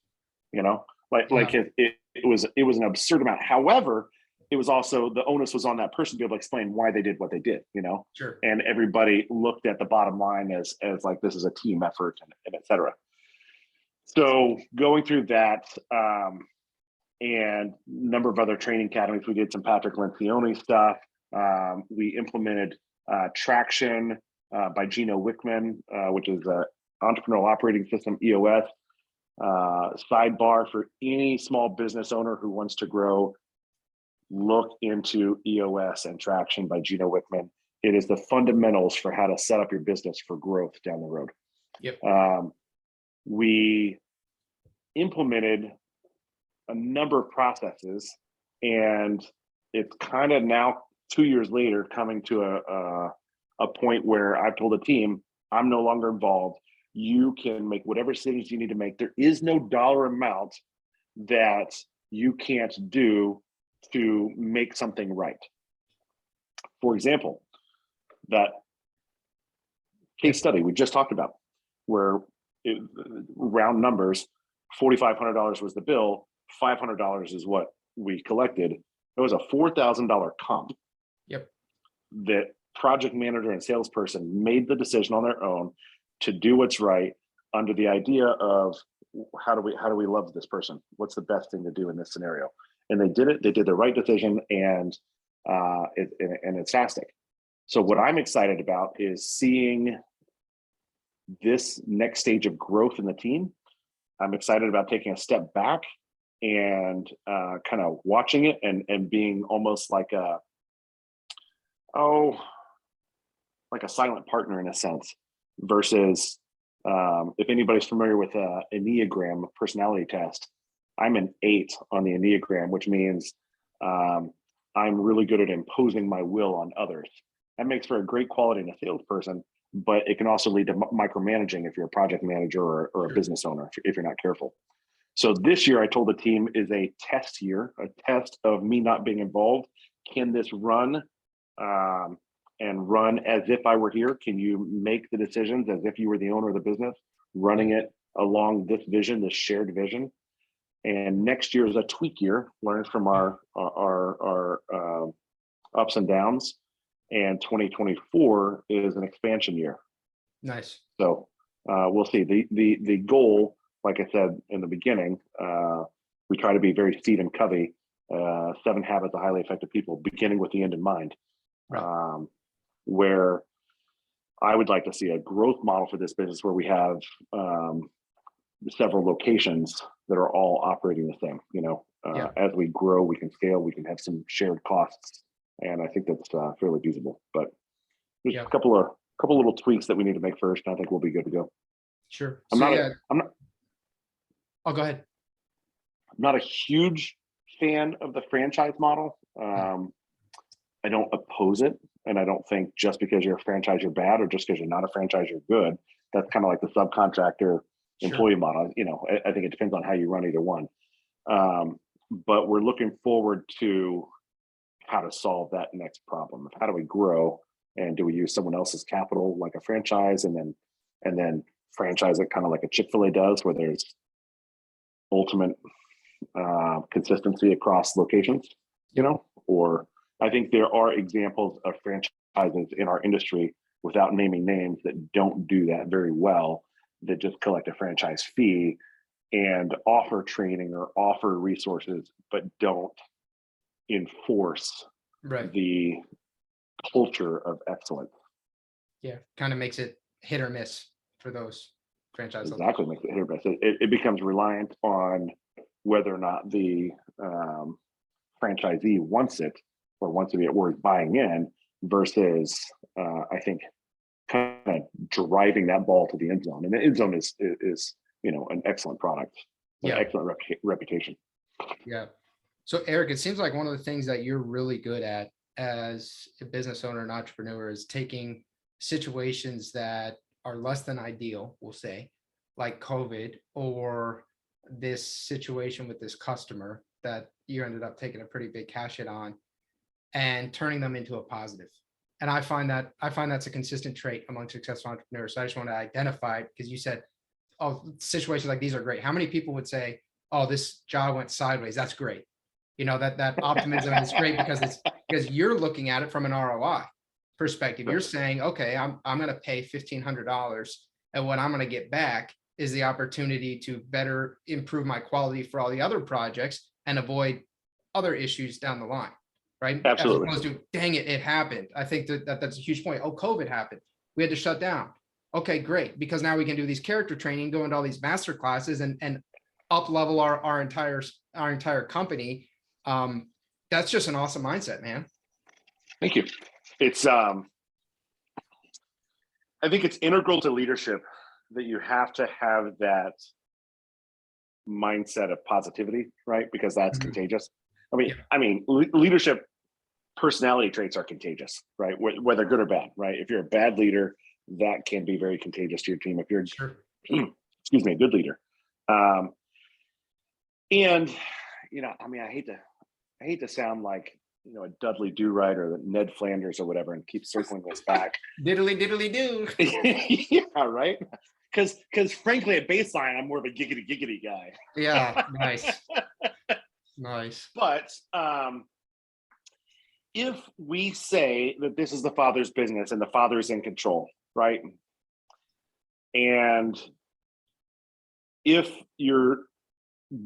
It was an absurd amount. However, it was also, the onus was on that person to be able to explain why they did what they did, Sure. And everybody looked at the bottom line as like, this is a team effort and et cetera. So going through that, and a number of other training academies, we did some Patrick Lencioni stuff. We implemented Traction by Gino Wickman, which is an entrepreneurial operating system, EOS. Sidebar for any small business owner who wants to grow, look into EOS and Traction by Gino Wickman. It is the fundamentals for how to set up your business for growth down the road. Yep. We implemented a number of processes, and it's kind of now 2 years later coming to a point where I've told the team, I'm no longer involved. You can make whatever decisions you need to make. There is no dollar amount that you can't do to make something right. For example, that case study we just talked about, where round numbers, $4,500 was the bill, $500 is what we collected. It was a $4,000 comp. Yep. That project manager and salesperson made the decision on their own to do what's right, under the idea of how do we love this person? What's the best thing to do in this scenario? And they did it. They did the right decision, and it's fantastic. So what I'm excited about is seeing this next stage of growth in the team. I'm excited about taking a step back and kind of watching it and being almost like a silent partner in a sense, versus if anybody's familiar with Enneagram personality test, I'm an 8 on the Enneagram, which means I'm really good at imposing my will on others. That makes for a great quality in a salesperson, but it can also lead to micromanaging if you're a project manager or a business owner, if you're not careful. So this year I told the team is a test year, a test of me not being involved. Can this run and run as if I were here? Can you make the decisions as if you were the owner of the business, running it along this vision, this shared vision? And next year is a tweak year, learn from our ups and downs. And 2024 is an expansion year. Nice. So we'll see. The goal, like I said in the beginning, we try to be very Steve and Covey, 7 Habits of Highly Effective People, beginning with the end in mind. Right. Where I would like to see a growth model for this business where we have several locations that are all operating the same. As we grow, we can scale, we can have some shared costs. And I think that's fairly feasible. But there's a couple little tweaks that we need to make first, and I think we'll be good to go. Sure. I'm not. Oh, go ahead. I'm not a huge fan of the franchise model. I don't oppose it, and I don't think just because you're a franchise you're bad, or just because you're not a franchise you're good. That's kind of like the subcontractor employee model. I think it depends on how you run either one. But we're looking forward to how to solve that next problem. How do we grow, and do we use someone else's capital like a franchise, and then franchise it kind of like a Chick-fil-A does, where there's ultimate consistency across locations, or I think there are examples of franchises in our industry, without naming names, that don't do that very well, that just collect a franchise fee and offer training or offer resources, but don't enforce the culture of excellence. Yeah, kind of makes it hit or miss for those franchise. Exactly, makes it hit or miss. It becomes reliant on whether or not the franchisee wants it, or wants to be worth buying in, versus I think kind of driving that ball to the end zone. And the end zone is an excellent product, an excellent reputation. Yeah. So Eric, it seems like one of the things that you're really good at as a business owner and entrepreneur is taking situations that are less than ideal, we'll say, like COVID, or this situation with this customer that you ended up taking a pretty big cash hit on, and turning them into a positive. And I find that's a consistent trait among successful entrepreneurs. So I just want to identify, because you said, oh, situations like these are great. How many people would say, oh, this job went sideways? That's great. That optimism is great because you're looking at it from an ROI perspective. You're saying, okay, I'm going to pay $1,500, and what I'm going to get back is the opportunity to better improve my quality for all the other projects and avoid other issues down the line, right? Absolutely. As opposed to, dang it, it happened. I think that's a huge point. Oh, COVID happened. We had to shut down. Okay, great, because now we can do these character training, go into all these master classes, and up level our entire company. That's just an awesome mindset, man. Thank you. It's I think it's integral to leadership that you have to have that mindset of positivity, right? Because that's contagious. I mean, leadership personality traits are contagious, right? Whether good or bad, right? If you're a bad leader, that can be very contagious to your team. If you're, excuse me, a good leader, and I hate to sound like a Dudley Do-Right or Ned Flanders or whatever, and keep circling this back. Diddly diddly do. Yeah, right. Because frankly, at baseline, I'm more of a giggity guy. Yeah, nice. Nice. But if we say that this is the father's business and the father's in control, right? And if you're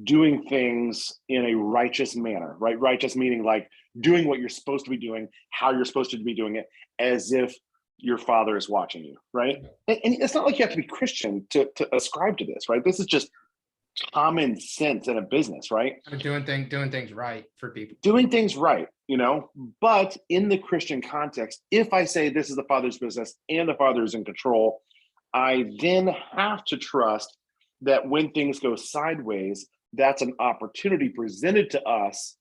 doing things in a righteous manner, right? Righteous meaning like doing what you're supposed to be doing, how you're supposed to be doing it, as if your father is watching you, right? And it's not like you have to be Christian to ascribe to this, right? This is just common sense in a business, right? Doing things right for people. Doing things right, but in the Christian context, if I say this is the Father's business and the Father is in control, I then have to trust that when things go sideways, that's an opportunity presented to us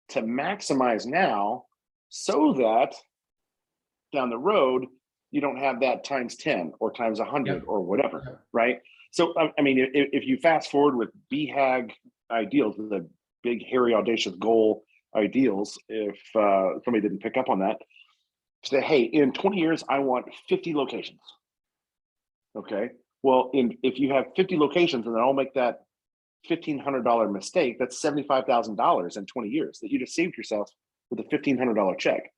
to maximize now, so that down the road, you don't have that times 10 or times 100 or whatever, right? So, I mean, if you fast forward with BHAG ideals, the big, hairy, audacious goal ideals, if somebody didn't pick up on that, say, hey, in 20 years, I want 50 locations. Okay. Well, if you have 50 locations and I'll make that $1,500 mistake, that's $75,000 in 20 years that you just saved yourself with a $1,500 check.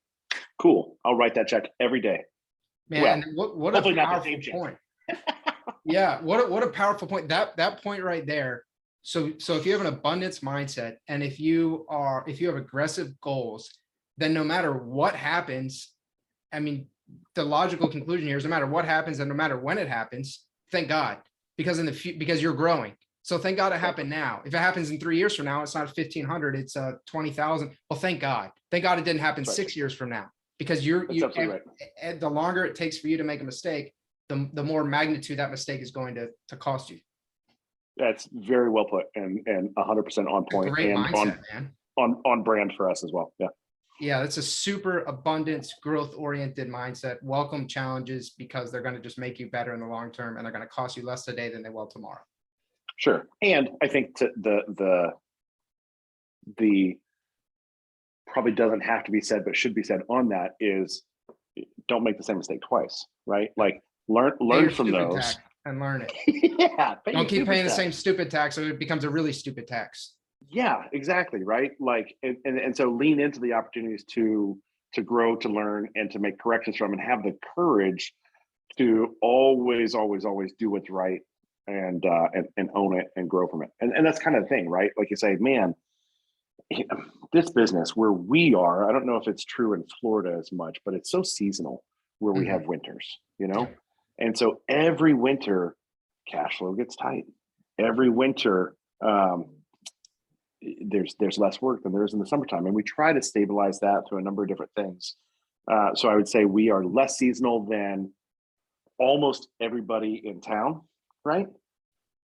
Cool. I'll write that check every day. Man, what a powerful point. Yeah, what a powerful point. That point right there. So if you have an abundance mindset, and if you have aggressive goals, then no matter what happens, I mean, the logical conclusion here is no matter what happens and no matter when it happens, thank God, because because you're growing. So thank God it happened now. If it happens in 3 years from now, it's not 1,500, it's 20,000. Well, thank God. Thank God it didn't happen 6 years from now, because and the longer it takes for you to make a mistake, the more magnitude that mistake is going to cost you. That's very well put and 100% on point. Great and mindset, man. On brand for us as well. Yeah. Yeah, that's a super abundance, growth-oriented mindset. Welcome challenges, because they're going to just make you better in the long term, and they're going to cost you less today than they will tomorrow. Sure. And I think the probably doesn't have to be said, but should be said on that is, don't make the same mistake twice, right? Like learn from those and learn it. Yeah. Don't keep paying the same stupid tax, so it becomes a really stupid tax. Yeah, exactly. Right. Like, and so lean into the opportunities to grow, to learn, and to make corrections from, and have the courage to always do what's right, and own it and grow from it. And that's kind of the thing, right? Like you say, man, this business where we are, I don't know if it's true in Florida as much, but it's so seasonal where we have winters, and so every winter cash flow gets tight. Every winter, there's less work than there is in the summertime, and we try to stabilize that through a number of different things. So I would say we are less seasonal than almost everybody in town, right?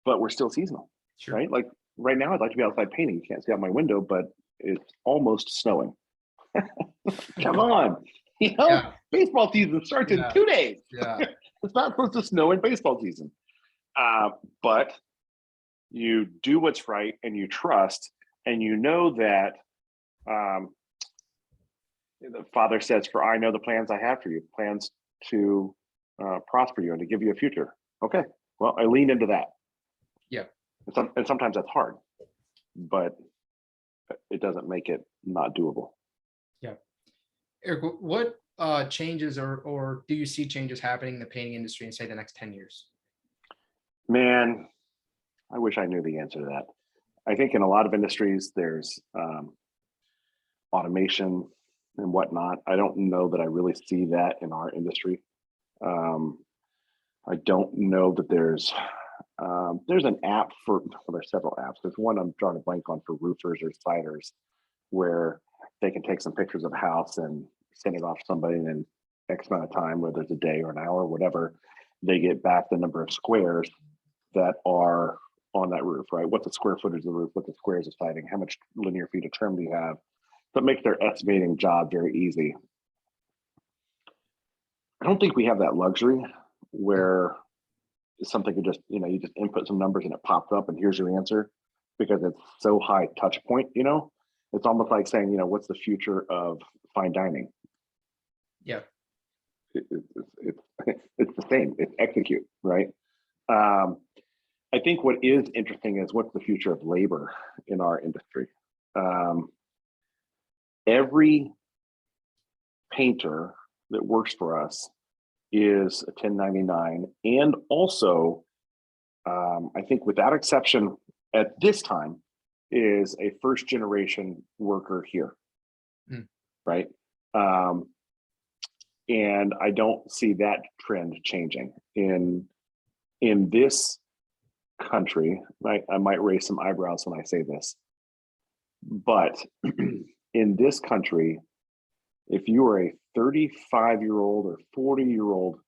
But we're still seasonal, right? Like right now, I'd like to be outside painting. You can't see out my window, but it's almost snowing. Come on, baseball season starts in 2 days. Yeah, it's not supposed to snow in baseball season, but you do what's right, and you trust, and you know that the Father says, "For I know the plans I have for you, plans to prosper you and to give you a future." Okay, well, I lean into that. Yeah, and sometimes that's hard, but it doesn't make it not doable. Yeah, Eric, what changes or do you see changes happening in the painting industry in, say, the next 10 years? Man, I wish I knew the answer to that. I think in a lot of industries, there's automation and whatnot. I don't know that I really see that in our industry. I don't know that there's an app there's several apps. There's one I'm drawing a blank on for roofers or siders, where they can take some pictures of a house and send it off to somebody, and in X amount of time, whether it's a day or an hour or whatever, they get back the number of squares that are on that roof, right? What the square footage of the roof, what the squares of siding, how much linear feet of trim do you have? So it makes their estimating job very easy. I don't think we have that luxury where something could just, you just input some numbers and it pops up and here's your answer, because it's so high touch point, it's almost like saying, what's the future of fine dining? Yeah. It's the same, it's execute, right? I think what is interesting is what's the future of labor in our industry. Every painter that works for us is a 1099, and also I think without exception, at this time is a first generation worker here, right? And I don't see that trend changing in this country. I might raise some eyebrows when I say this, but in this country, if you are a 35-year-old or 40-year-old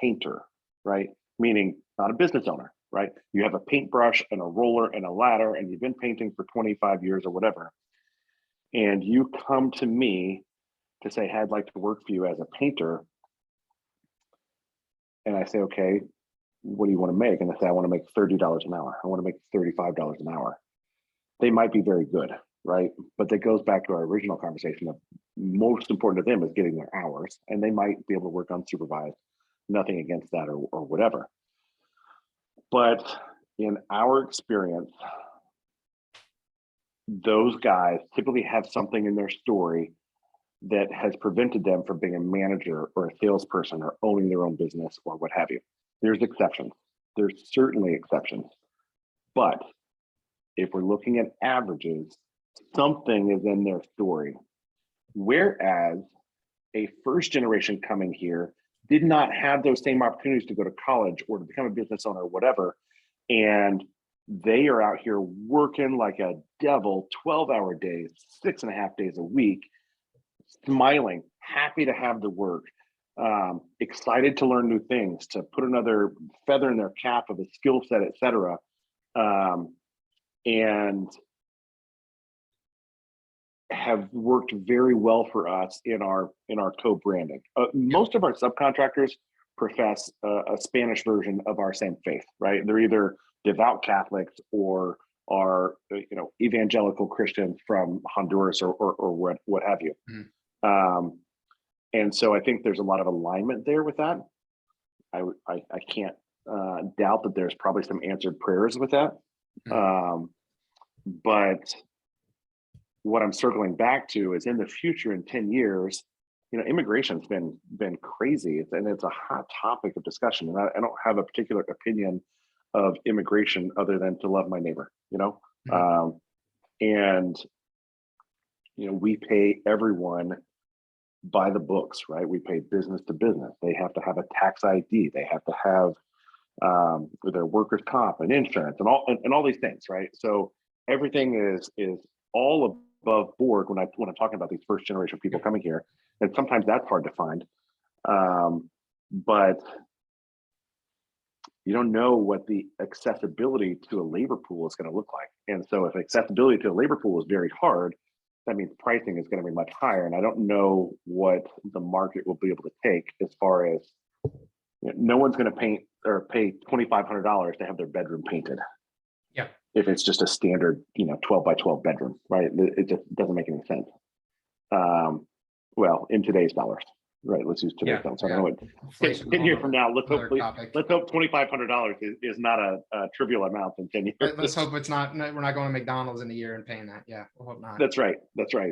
painter, right? Meaning not a business owner, right? You have a paintbrush and a roller and a ladder, and you've been painting for 25 years or whatever. And you come to me to say, hey, I'd like to work for you as a painter. And I say, okay, what do you want to make? And they say, I want to make $30 an hour. I want to make $35 an hour. They might be very good, right? But that goes back to our original conversation of most important to them is getting their hours, and they might be able to work unsupervised. Nothing against that or whatever. But in our experience, those guys typically have something in their story that has prevented them from being a manager or a salesperson or owning their own business or what have you. There's exceptions. There's certainly exceptions. But if we're looking at averages, something is in their story. Whereas a first generation coming here did not have those same opportunities to go to college or to become a business owner or whatever. And they are out here working like a devil, 12-hour days, 6.5 days a week, smiling, happy to have the work, excited to learn new things, to put another feather in their cap of a skill set, et cetera. And have worked very well for us in our co-branding. Most of our subcontractors profess a Spanish version of our same faith, right? They're either devout Catholics or are evangelical Christians from Honduras or what have you. And so I think there's a lot of alignment there with that. I can't doubt that there's probably some answered prayers with that. But what I'm circling back to is in the future, in 10 years, immigration's been crazy, and it's a hot topic of discussion. And I don't have a particular opinion of immigration other than to love my neighbor, and we pay everyone by the books, right? We pay business to business. They have to have a tax ID. They have to have their workers' comp and insurance and all these things, right? So everything is all above board when I'm talking about these first generation people coming here, and sometimes that's hard to find. But you don't know what the accessibility to a labor pool is going to look like. And so if accessibility to a labor pool is very hard, that means pricing is going to be much higher. And I don't know what the market will be able to take as far as no one's going to paint or pay $2,500 to have their bedroom painted. Yeah. If it's just a standard, 12 by 12 bedroom, right? It just doesn't make any sense. Well, in today's dollars, right? Let's use today's dollars. I don't know what 10 years from now, let's hope $2,500 is not a trivial amount in 10 years. Let's hope it's not. We're not going to McDonald's in a year and paying that. Yeah, we'll hope not. That's right.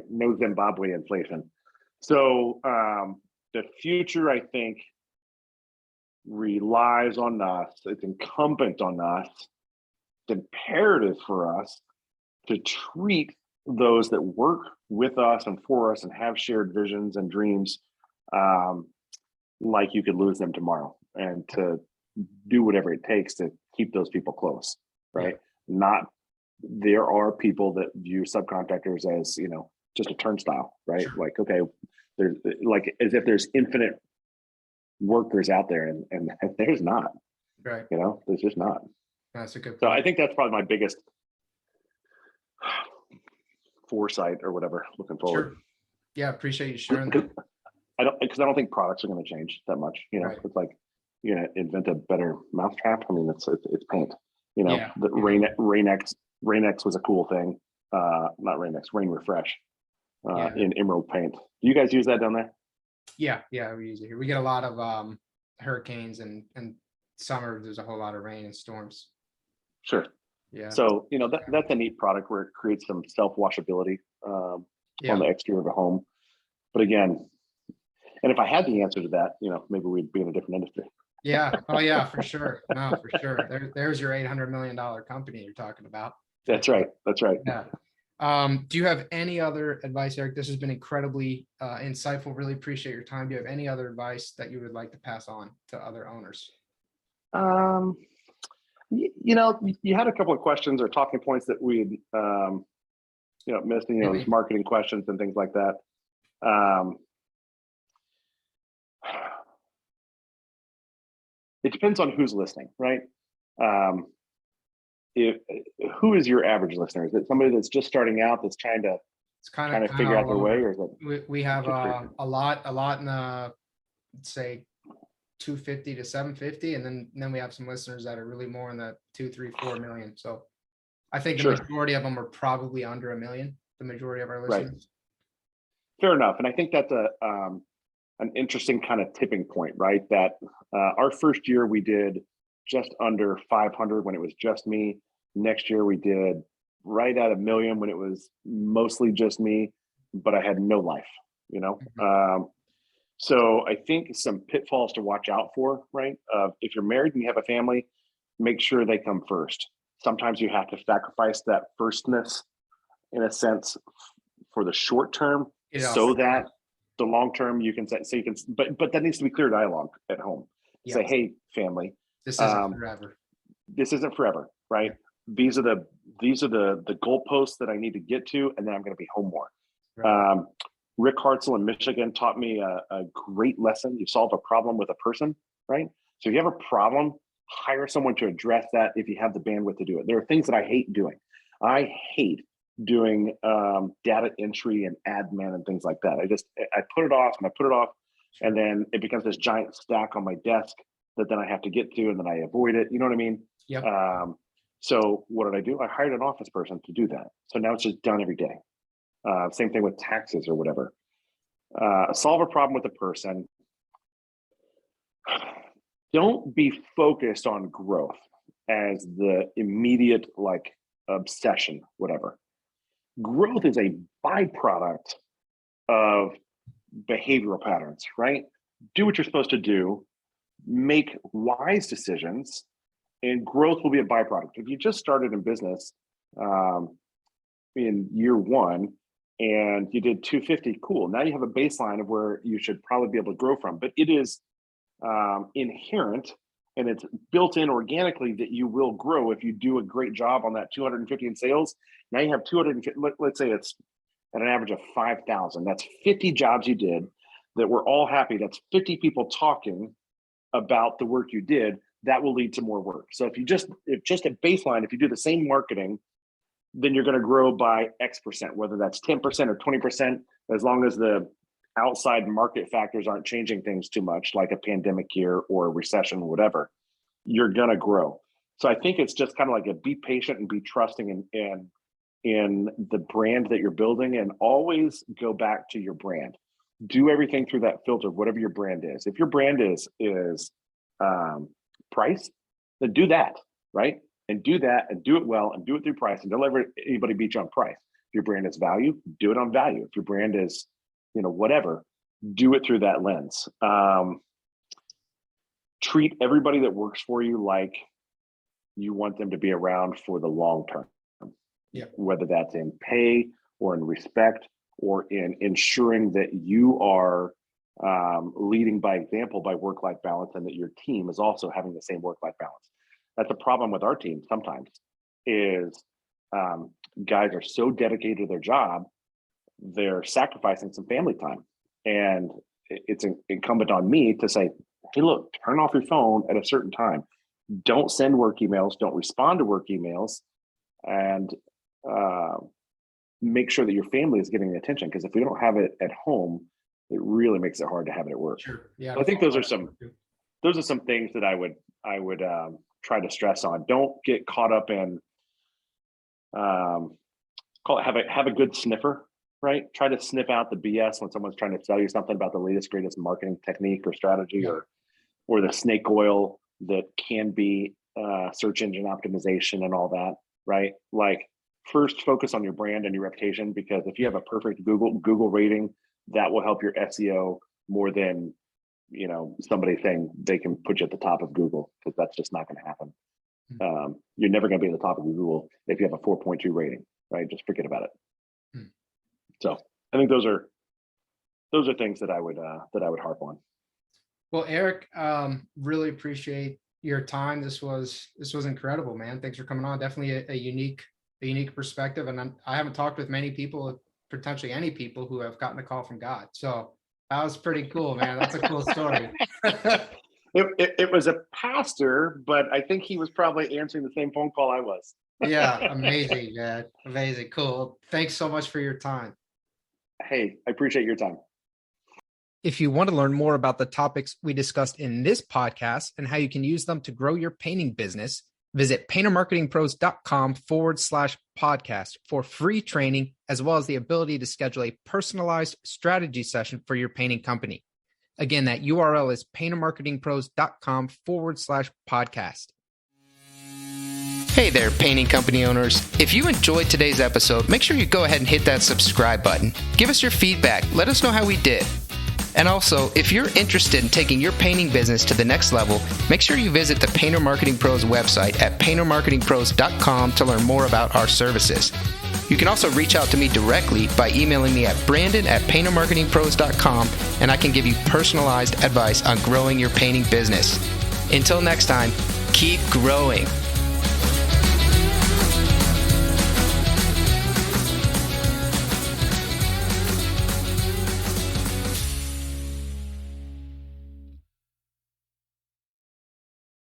No Zimbabwe inflation. So the future, I think, relies on us. It's incumbent on us. It's imperative for us to treat those that work with us and for us and have shared visions and dreams like you could lose them tomorrow, and to do whatever it takes to keep those people close, right? There are people that view subcontractors as just a turnstile, right? Sure. Like, okay, there's like as if there's infinite workers out there, and there's not, right? There's just not. That's a good point. So I think that's probably my biggest foresight or whatever looking forward. Sure. Yeah, appreciate you sharing that. I don't think products are going to change that much. Right. It's like you're going to invent a better mousetrap. I mean, it's paint. The Rain-X was a cool thing. Not Rain-X, Rain Refresh in emerald paint. Do you guys use that down there? Yeah, we use it here. We get a lot of hurricanes and summer. There's a whole lot of rain and storms. Sure. Yeah. So that's a neat product where it creates some self-washability on the exterior of a home. But again, and if I had the answer to that, maybe we'd be in a different industry. Yeah. Oh yeah, for sure. No, for sure. There's your $800 million company you're talking about. That's right. That's right. Yeah. Do you have any other advice, Eric? This has been incredibly insightful. Really appreciate your time. Do you have any other advice that you would like to pass on to other owners? You had a couple of questions or talking points that we'd, missed, those marketing questions and things like that. It depends on who's listening, right? Who is your average listener? Is it somebody that's just starting out, that's trying to figure out their way, or is it? We have a lot in the, say, 250 to 750, and then we have some listeners that are really more in the 2, 3, 4 million. So I think the majority of them are probably under $1 million. The majority of our listeners. Right. Fair enough, and I think that's an interesting kind of tipping point, right? That our first year we did just under 500 when it was just me. Next year we did right at $1 million when it was mostly just me, but I had no life, Mm-hmm. So I think some pitfalls to watch out for, right? If you're married and you have a family, make sure they come first. Sometimes you have to sacrifice that firstness in a sense for the short term, so that the long term you can say, but that needs to be clear dialogue at home. Yep. Say, hey, family, this isn't forever. This isn't forever, right? These are the goalposts that I need to get to, and then I'm going to be home more. Right. Rick Hartzell in Michigan taught me a great lesson. You solve a problem with a person, right? So if you have a problem, hire someone to address that if you have the bandwidth to do it. There are things that I hate doing. I hate doing data entry and admin and things like that. I put it off and I put it off, and then it becomes this giant stack on my desk that then I have to get to, and then I avoid it. You know what I mean? Yeah. So what did I do? I hired an office person to do that. So now it's just done every day. Same thing with taxes or whatever. Solve a problem with a person. Don't be focused on growth as the immediate obsession, whatever. Growth is a byproduct of behavioral patterns, right? Do what you're supposed to do, make wise decisions, and growth will be a byproduct. If you just started in business in year one and you did 250, cool. Now you have a baseline of where you should probably be able to grow from, but it is inherent and it's built in organically that you will grow if you do a great job on that 250 in sales. Now you have 250, let's say it's at an average of 5,000. That's 50 jobs you did that we're all happy. That's 50 people talking about the work you did. That will lead to more work. So if at baseline, if you do the same marketing, then you're going to grow by X percent, whether that's 10% or 20%, as long as the outside market factors aren't changing things too much, like a pandemic year or a recession, whatever, you're going to grow. So I think it's just kind of like be patient and be trusting in the brand that you're building, and always go back to your brand. Do everything through that filter, whatever your brand is. If your brand is price, then do that, right? And do that and do it well and do it through price, and don't let anybody beat you on price. If your brand is value, do it on value. If your brand is, whatever, do it through that lens. Treat everybody that works for you like you want them to be around for the long term. Yeah. Whether that's in pay or in respect or in ensuring that you are leading by example by work-life balance, and that your team is also having the same work-life balance. That's a problem with our team sometimes, is guys are so dedicated to their job, they're sacrificing some family time. And it's incumbent on me to say, hey, look, turn off your phone at a certain time. Don't send work emails, don't respond to work emails, and make sure that your family is getting the attention. Because if we don't have it at home, it really makes it hard to have it at work. Sure. Yeah. So I think those are some things that I would try to stress on. Don't get caught up in have a good sniffer, right? Try to sniff out the BS when someone's trying to sell you something about the latest, greatest marketing technique or strategy, or the snake oil that can be search engine optimization and all that, right? First focus on your brand and your reputation, because if you have a perfect Google rating, that will help your SEO more than somebody saying they can put you at the top of Google, because that's just not going to happen. You're never going to be at the top of Google if you have a 4.2 rating, right? Just forget about it. So I think those are things that I would harp on. Well, Eric, really appreciate your time. This was incredible, man. Thanks for coming on. Definitely a unique perspective. And I haven't talked with many people, potentially any people, who have gotten a call from God. So that was pretty cool, man. That's a cool story. It was a pastor, but I think he was probably answering the same phone call I was. Yeah, amazing, man. Amazing. Cool. Thanks so much for your time. Hey, I appreciate your time. If you want to learn more about the topics we discussed in this podcast and how you can use them to grow your painting business, visit paintermarketingpros.com/podcast for free training, as well as the ability to schedule a personalized strategy session for your painting company. Again, that URL is paintermarketingpros.com/podcast. Hey there, painting company owners. If you enjoyed today's episode, make sure you go ahead and hit that subscribe button. Give us your feedback. Let us know how we did. And also, if you're interested in taking your painting business to the next level, make sure you visit the Painter Marketing Pros website at paintermarketingpros.com to learn more about our services. You can also reach out to me directly by emailing me at brandon@paintermarketingpros.com, and I can give you personalized advice on growing your painting business. Until next time, keep growing.